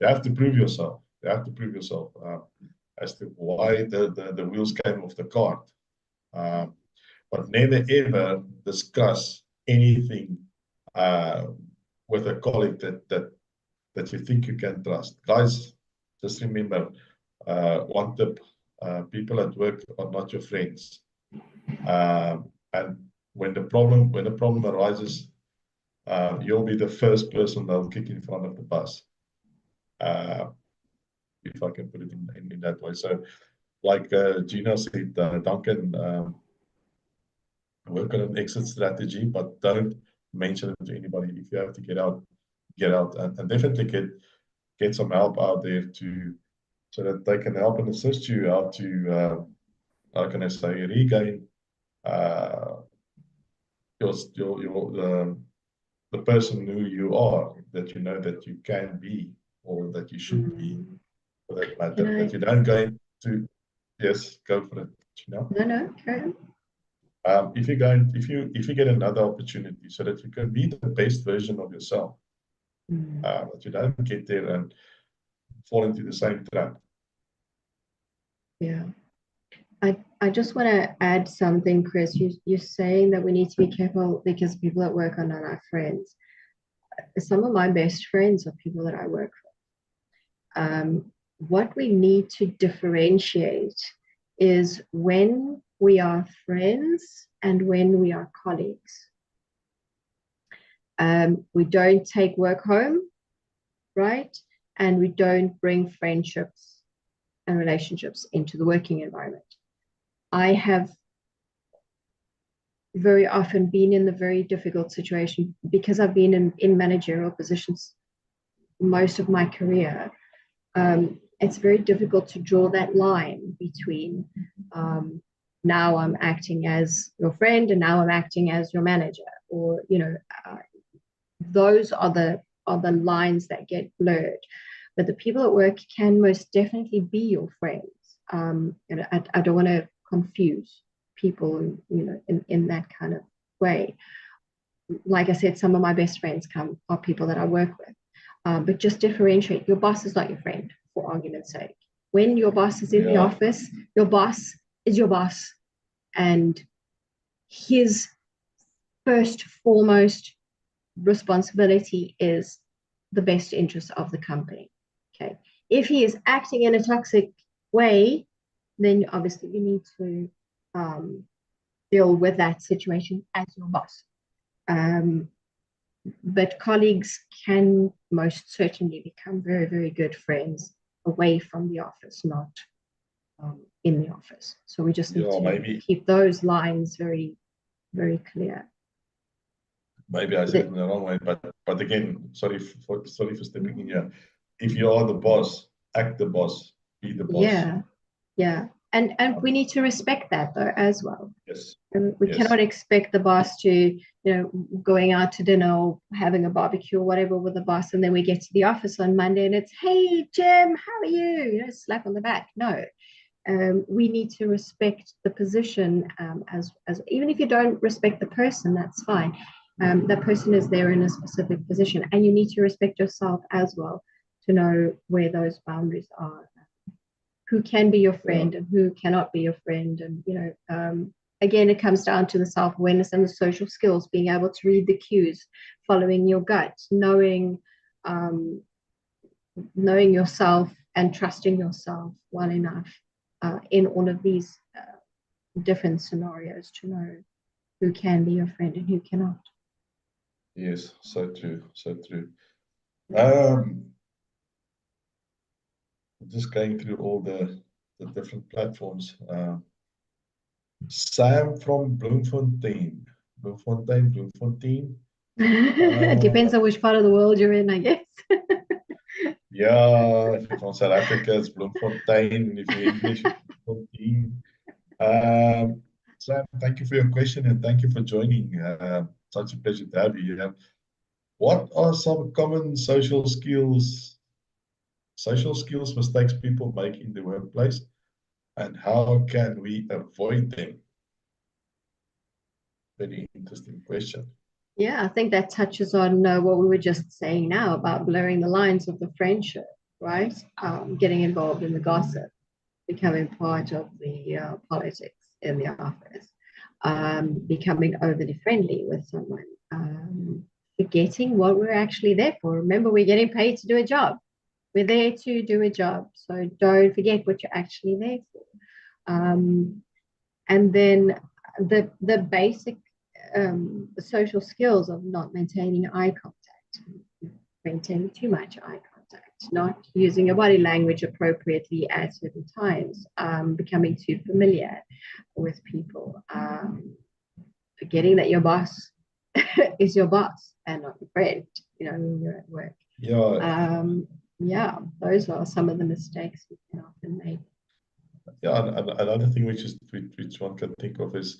A: you have to prove yourself. You have to prove yourself as to why the wheels came off the cart. But never ever discuss anything with a colleague that you think you can trust. Guys, just remember, one tip, people at work are not your friends. And when the problem arises, you'll be the first person they'll kick in front of the bus. If I can put it in that way. So, like Gina said, Duncan, work on an exit strategy, but don't mention it to anybody. If you have to get out, and definitely get some help out there so that they can help and assist you how to how can I say, regain uh, the person who you are, that you know that you can be or that you should be, for that matter. That you don't go into, yes, go for it. You know?
B: No, carry
A: on. If you get another opportunity so that you can be the best version of yourself, that you don't get there and fall into the same trap.
B: Yeah. I just want to add something, Chris. You're saying that we need to be careful because people at work are not our friends. Some of my best friends are people that I work for. What we need to differentiate is when we are friends and when we are colleagues. We don't take work home, right? And we don't bring friendships and relationships into the working environment. I have very often been in the very difficult situation because I've been in managerial positions most of my career. It's very difficult to draw that line between now I'm acting as your friend and now I'm acting as your manager, or those are the lines that get blurred. But the people at work can most definitely be your friends. I don't want to confuse people, in that kind of way. Like I said, some of my best friends are people that I work with. But just differentiate. Your boss is not your friend, for argument's sake. When your boss is in the office, your boss is your boss, and his first foremost responsibility is the best interest of the company. Okay. If he is acting in a toxic way, then obviously you need to deal with that situation as your boss. But colleagues can most certainly become very, very good friends away from the office, not in the office. So we just need to keep those lines very, very clear.
A: Maybe I said it in the wrong way, but again, sorry for stepping in here. If you are the boss, act the boss, be the boss.
B: Yeah. And we need to respect that though as well.
A: Yes.
B: And we cannot expect the boss to, going out to dinner or having a barbecue or whatever with the boss, and then we get to the office on Monday and it's, hey Jim, how are you? Slap on the back. No. We need to respect the position, as even if you don't respect the person, that's fine. That person is there in a specific position, and you need to respect yourself as well to know where those boundaries are, who can be your friend and who cannot be your friend. And again, it comes down to the self-awareness and the social skills, being able to read the cues, following your gut, knowing yourself and trusting yourself well enough in all of these different scenarios to know who can be your friend and who cannot.
A: Yes, so true. Just going through all the different platforms. Sam from Bloemfontein.
B: It depends on which part of the world you're in, I guess.
A: Yeah, if you're from South Africa, it's Bloemfontein. If you're English, it's Bloemfontein. Sam, thank you for your question and thank you for joining. Such a pleasure to have you here. What are some common social skills mistakes people make in the workplace, and how can we avoid them? Very interesting question.
B: Yeah, I think that touches on what we were just saying now about blurring the lines of the friendship, right? Getting involved in the gossip, becoming part of the politics in the office, becoming overly friendly with someone, forgetting what we're actually there for. Remember, we're getting paid to do a job. We're there to do a job. So don't forget what you're actually there for. And then the basic the social skills of not maintaining eye contact, maintaining too much eye contact, not using your body language appropriately at certain times, becoming too familiar with people, forgetting that your boss is your boss and not your friend, when you're at work.
A: Yeah.
B: Those are some of the mistakes we can often make.
A: Yeah, and another thing which one can think of is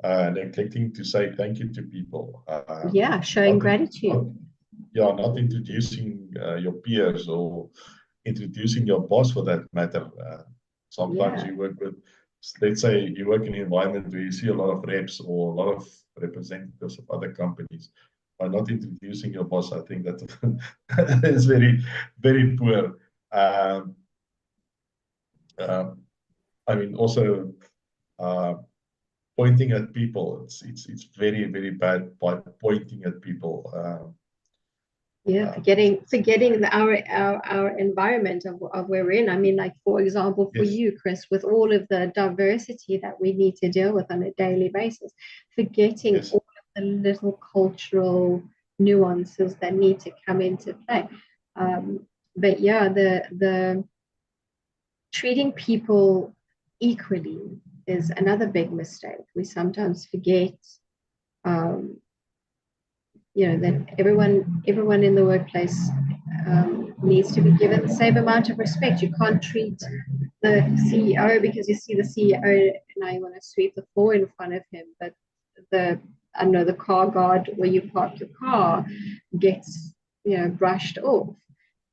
A: neglecting to say thank you to people.
B: Showing gratitude.
A: Not introducing your peers or introducing your boss for that matter. Sometimes you work with, let's say you work in an environment where you see a lot of reps or a lot of representatives of other companies. By not introducing your boss, I think that is very, very poor. I mean, also pointing at people. It's very, very bad by pointing at people.
B: Forgetting our environment of where we're in. I mean, like, for example, for you, Chris, with all of the diversity that we need to deal with on a daily basis, forgetting all of the little cultural nuances that need to come into play. But yeah, the treating people equally is another big mistake. We sometimes forget that everyone in the workplace needs to be given the same amount of respect. You can't treat the CEO because you see the CEO and now you want to sweep the floor in front of him, but the car guard where you park your car gets brushed off.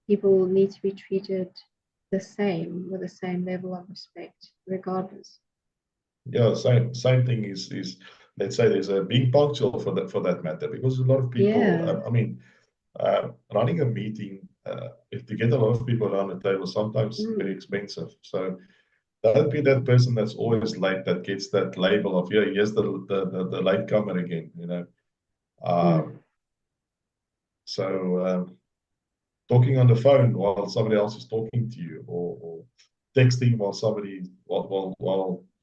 B: People need to be treated the same, with the same level of respect, regardless.
A: Yeah, same thing is let's say there's a being punctual for that matter, because a lot of people, I mean, running a meeting, if to get a lot of people around the table, sometimes very expensive. So don't be that person that's always late, that gets that label of, here's the late comer again, So talking on the phone while somebody else is talking to you, or texting while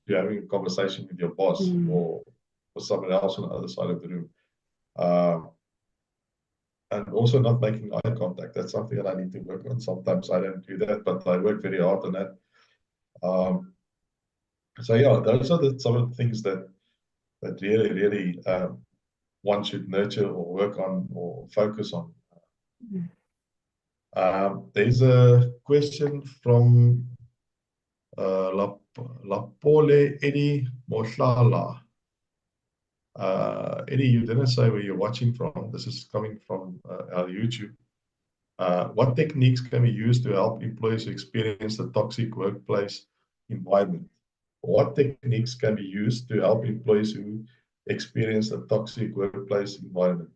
A: you're having a conversation with your boss or somebody else on the other side of the room. And also not making eye contact. That's something that I need to work on. Sometimes I don't do that, but I work very hard on that. So yeah, those are some of the things that really, really one should nurture or work on or focus on. There's a question from Lapole Eddie Mohlala. Eddie, you didn't say where you're watching from. This is coming from our YouTube. What techniques can we use to help employees experience the toxic workplace environment? What techniques can be used to help employees who experience a toxic workplace environment?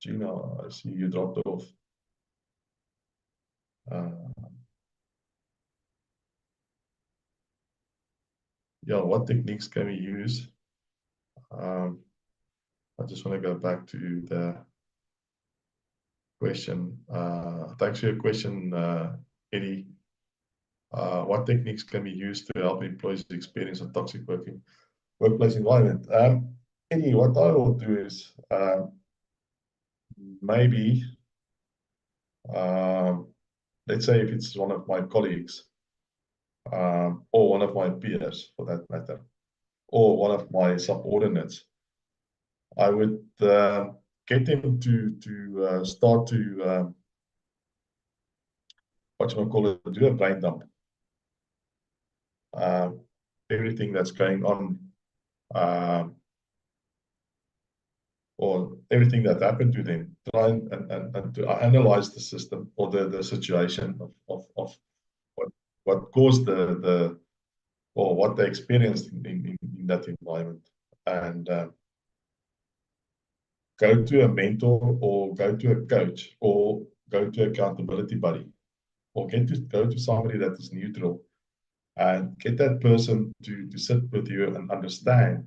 A: Gina, I see you dropped off. What techniques can we use? I just want to go back to the question. Thanks for your question, Eddie. What techniques can we use to help employees experience a toxic workplace environment? Eddie, what I will do is maybe, let's say if it's one of my colleagues, or one of my peers for that matter, or one of my subordinates, I would get them to start to do a brain dump. Everything that's going on, or everything that happened to them, try and to analyze the system or the situation of what caused or what they experienced in that environment, and go to a mentor or go to a coach or go to accountability buddy, or go to somebody that is neutral and get that person to sit with you and understand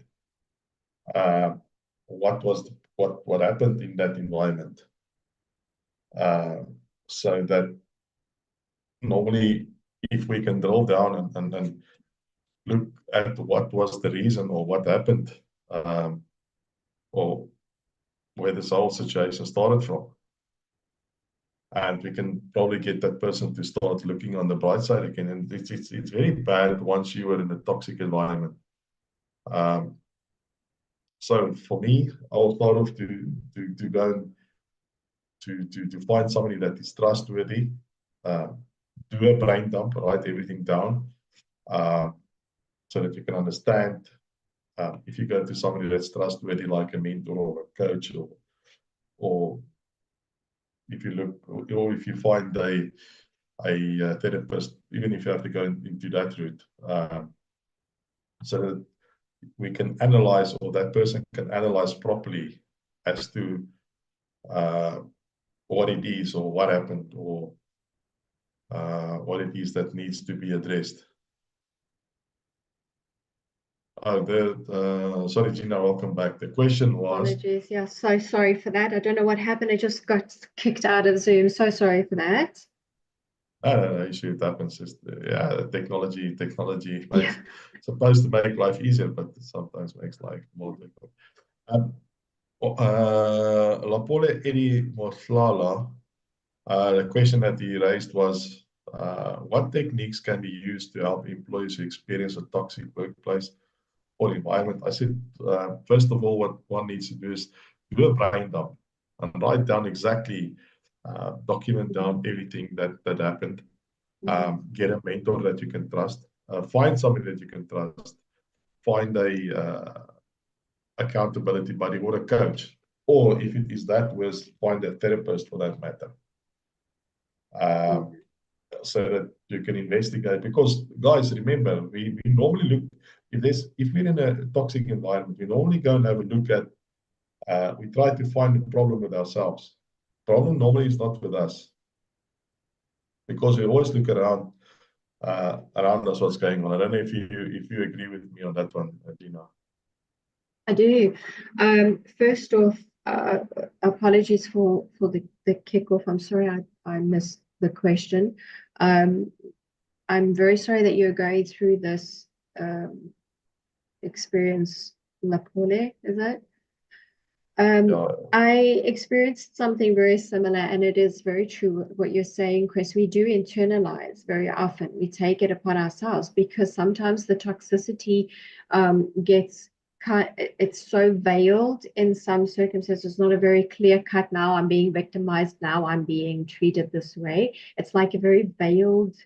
A: what happened in that environment. So that normally, if we can drill down and look at what was the reason or what happened, or where this whole situation started from. And we can probably get that person to start looking on the bright side again. And it's very bad once you are in a toxic environment. So for me, I'll start off to go and to find somebody that is trustworthy, do a brain dump, write everything down, so that you can understand. If you go to somebody that's trustworthy, like a mentor or a coach, or if you look, or if you find a therapist, even if you have to go into that route, so that we can analyze, or that person can analyze properly as to what it is, or what happened, or what it is that needs to be addressed. Sorry, Gina, welcome back. The question was...
B: Apologies. Yeah, so sorry for that. I don't know what happened. I just got kicked out of Zoom. So sorry for that.
A: No issue. It happens. Just, technology makes, supposed to make life easier, but sometimes makes life more difficult. Lapole Eri Moslala, the question that he raised was, what techniques can be used to help employees who experience a toxic workplace or environment? I said, first of all, what one needs to do is do a brain dump and write down exactly, document down everything that happened. Get a mentor that you can trust. Find somebody that you can trust. Find a accountability buddy or a coach. Or if it is that worse, find a therapist for that matter. So that you can investigate. Because guys, remember, we normally look, if we're in a toxic environment, we normally go and have a look at, we try to find the problem with ourselves. The problem normally is not with us. Because we always look around us what's going on. I don't know if you agree with me on that one, Gina.
B: I do. First off, apologies for the kickoff. I'm sorry I missed the question. I'm very sorry that you're going through this experience, Lapole, is it? I experienced something very similar, and it is very true what you're saying, Chris. We do internalize very often. We take it upon ourselves because sometimes the toxicity it's so veiled in some circumstances. It's not a very clear cut, now I'm being victimized, now I'm being treated this way. It's like a very veiled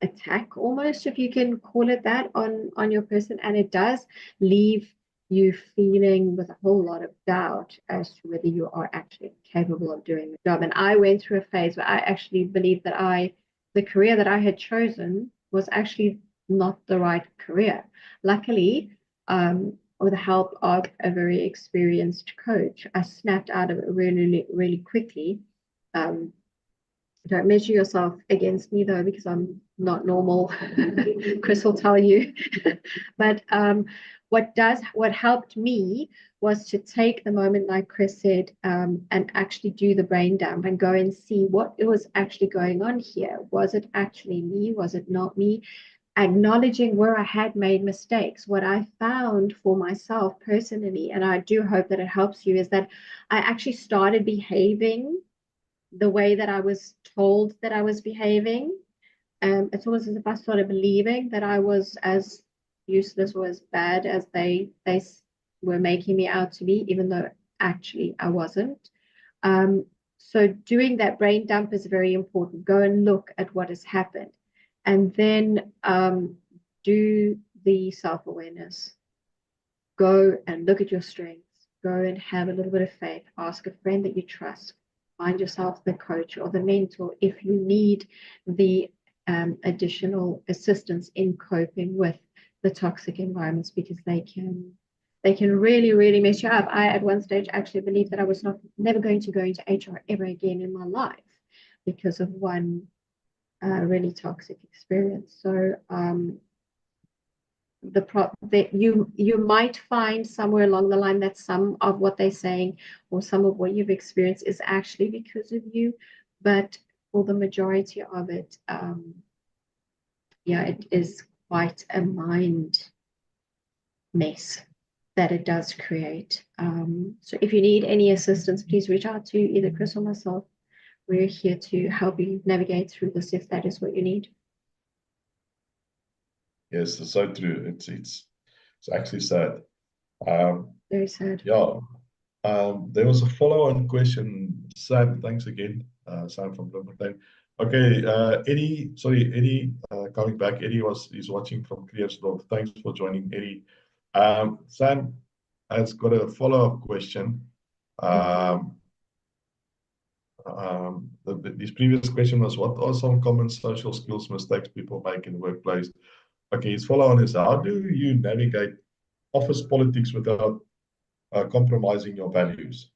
B: attack, almost, if you can call it that, on your person, and it does leave you feeling with a whole lot of doubt as to whether you are actually capable of doing the job. And I went through a phase where I actually believed that the career that I had chosen was actually not the right career. Luckily, with the help of a very experienced coach, I snapped out of it really, really quickly. Don't measure yourself against me, though, because I'm not normal. Chris will tell you. But what helped me was to take the moment, like Chris said, and actually do the brain dump and go and see what was actually going on here. Was it actually me? Was it not me? Acknowledging where I had made mistakes. What I found for myself personally, and I do hope that it helps you, is that I actually started behaving the way that I was told that I was behaving. It's almost as if I started believing that I was as useless or as bad as they were making me out to be, even though actually I wasn't. So doing that brain dump is very important. Go and look at what has happened, and then do the self-awareness. Go and look at your strengths. Go and have a little bit of faith. Ask a friend that you trust. Find yourself the coach or the mentor if you need the additional assistance in coping with the toxic environments, because they can really, really mess you up. I at one stage actually believed that I was never going to go into HR ever again in my life because of one really toxic experience. So that you might find somewhere along the line that some of what they're saying or some of what you've experienced is actually because of you, but for the majority of it, it is quite a mind mess that it does create. So if you need any assistance, please reach out to either Chris or myself. We're here to help you navigate through this if that is what you need.
A: Yes, it's so true. It's actually sad.
B: Very sad.
A: Yeah. There was a follow-on question. Sam, thanks again. Sam from Bloemfontein. Okay, Eddie, coming back. Eddie is watching from Creersdorp. Thanks for joining, Eddie. Sam has got a follow-up question. This previous question was, what are some common social skills mistakes people make in the workplace? Okay, his follow-on is, how do you navigate office politics without compromising your values?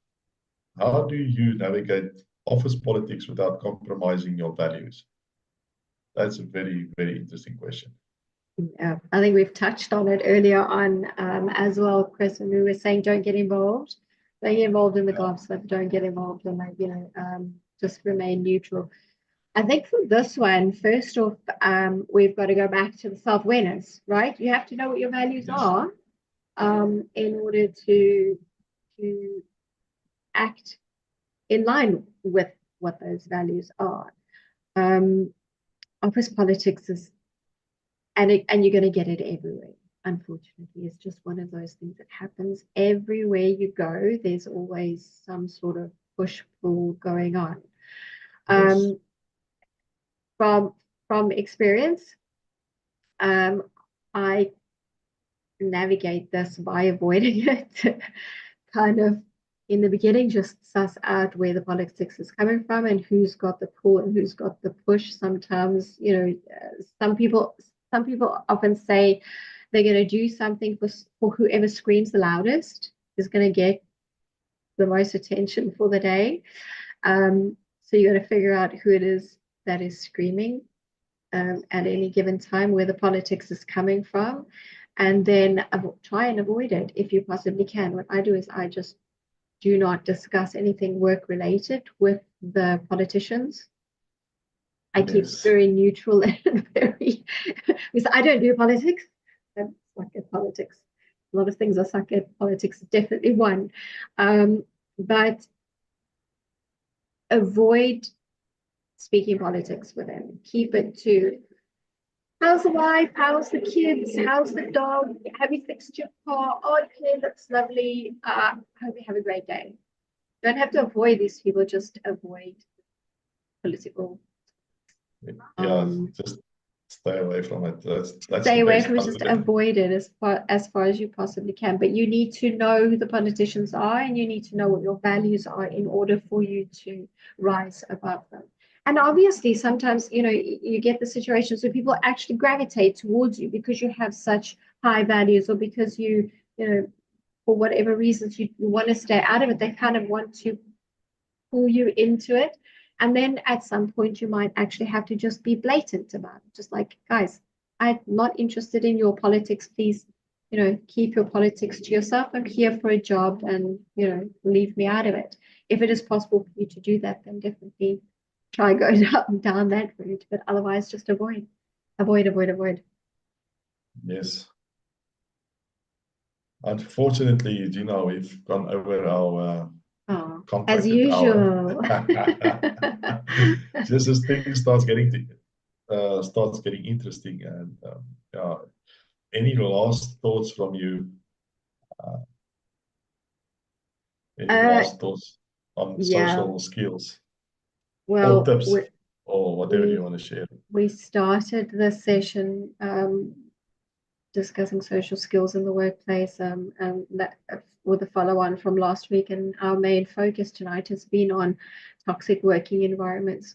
A: How do you navigate office politics without compromising your values? That's a very, very interesting question.
B: Yeah, I think we've touched on it earlier on as well, Chris, and we were saying don't get involved. Don't get involved in the gossip, don't get involved in, like, just remain neutral. I think for this one, first off, we've got to go back to the self-awareness, right? You have to know what your values are in order to act in line with what those values are. Office politics is, and you're going to get it everywhere. Unfortunately, it's just one of those things that happens everywhere you go. There's always some sort of push-pull going on.
A: Yes.
B: From experience, I navigate this by avoiding it. Kind of in the beginning, just suss out where the politics is coming from and who's got the pull and who's got the push. Sometimes, some people often say they're going to do something for whoever screams the loudest is going to get the most attention for the day. So you got to figure out who it is that is screaming at any given time, where the politics is coming from, and then try and avoid it if you possibly can. What I do is I just do not discuss anything work related with the politicians. I keep it very neutral and very, because I don't do politics. I suck at politics. A lot of things I suck at. Politics is definitely one. But avoid speaking politics with them. Keep it to, how's the wife? How's the kids? How's the dog? Have you fixed your car? Oh, okay, that's lovely. Hope you have a great day. Don't have to avoid these people, just avoid political.
A: Just stay away from it. That's
B: stay away from it, just avoid it as far as you possibly can. But you need to know who the politicians are, and you need to know what your values are in order for you to rise above them. And obviously, sometimes, you get the situations where people actually gravitate towards you because you have such high values, or because for whatever reasons you want to stay out of it. They kind of want to pull you into it. And then at some point, you might actually have to just be blatant about it. Just like, guys, I'm not interested in your politics. Please, keep your politics to yourself. I'm here for a job, and, leave me out of it. If it is possible for you to do that, then definitely try go down that route. But otherwise, just avoid.
A: Yes. Unfortunately, we've gone over our
B: as usual.
A: Just as things starts getting interesting, and any last thoughts from you? Any last thoughts on social skills?
B: Well,
A: or tips, or whatever you want to share.
B: We started the session discussing social skills in the workplace, and that with the follow-on from last week. And our main focus tonight has been on toxic working environments.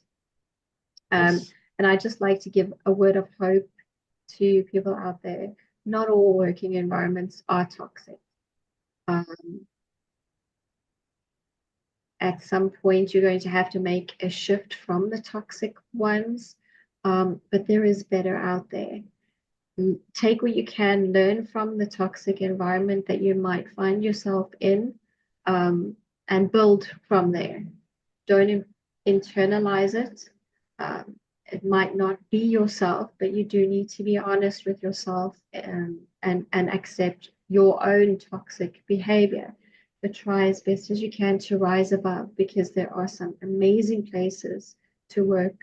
A: Yes.
B: And I'd just like to give a word of hope to people out there. Not all working environments are toxic. At some point, you're going to have to make a shift from the toxic ones, but there is better out there. Take what you can, learn from the toxic environment that you might find yourself in, and build from there. Don't internalize it. it might not be yourself, but you do need to be honest with yourself, and accept your own toxic behavior, but try as best as you can to rise above, because there are some amazing places to work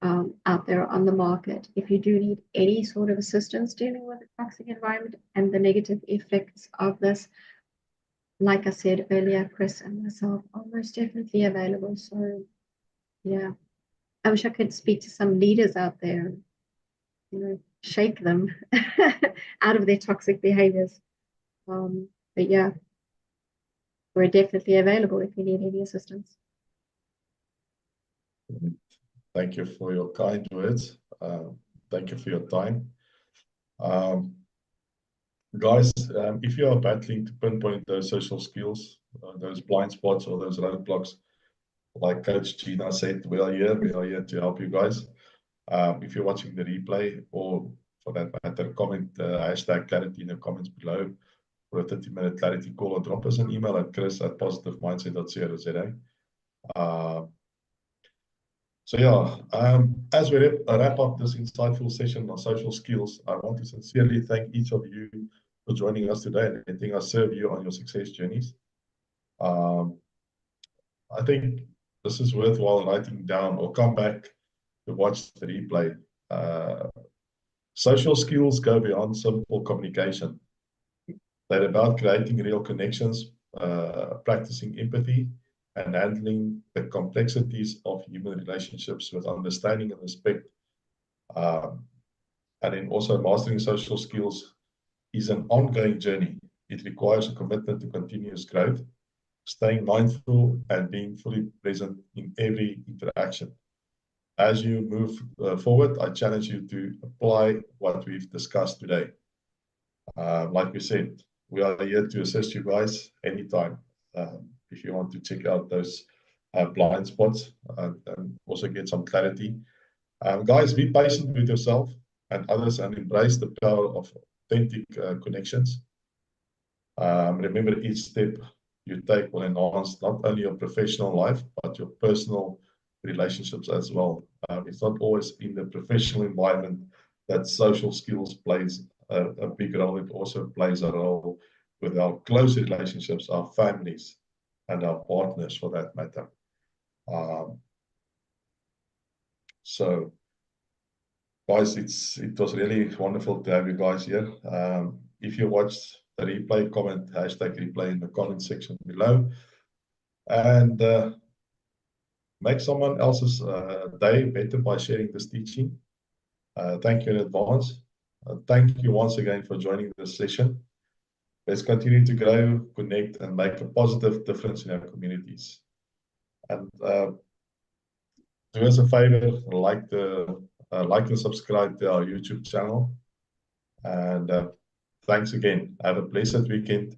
B: out there on the market. If you do need any sort of assistance dealing with the toxic environment and the negative effects of this, like I said earlier, Chris and myself are most definitely available. So yeah, I wish I could speak to some leaders out there, shake them out of their toxic behaviors. But yeah, we're definitely available if you need any assistance.
A: Thank you for your kind words. Thank you for your time. Guys, if you are battling to pinpoint those social skills, those blind spots or those roadblocks, like Coach Gina said, we are here to help you guys. If you're watching the replay, or for that matter, comment hashtag clarity in the comments below for a 30-minute clarity call, or drop us an email at chris@positivemindset.co.za. So yeah, as we wrap up this insightful session on social skills, I want to sincerely thank each of you for joining us today and letting us serve you on your success journeys. I think this is worthwhile writing down or come back to watch the replay. Social skills go beyond simple communication. They're about creating real connections, practicing empathy, and handling the complexities of human relationships with understanding and respect. And then also mastering social skills is an ongoing journey. It requires a commitment to continuous growth, staying mindful and being fully present in every interaction. As you move forward, I challenge you to apply what we've discussed today. Like we said, we are here to assist you guys anytime. If you want to check out those blind spots and also get some clarity. Guys, be patient with yourself and others and embrace the power of authentic connections. Remember, each step you take will enhance not only your professional life, but your personal relationships as well. It's not always in the professional environment that social skills plays a big role. It also plays a role with our close relationships, our families, and our partners for that matter. So, guys, it was really wonderful to have you guys here. If you watched the replay, comment hashtag replay in the comment section below. And make someone else's day better by sharing this teaching. Thank you in advance. Thank you once again for joining this session. Let's continue to grow, connect, and make a positive difference in our communities. And do us a favor, like and subscribe to our YouTube channel. And thanks again. Have a blessed weekend.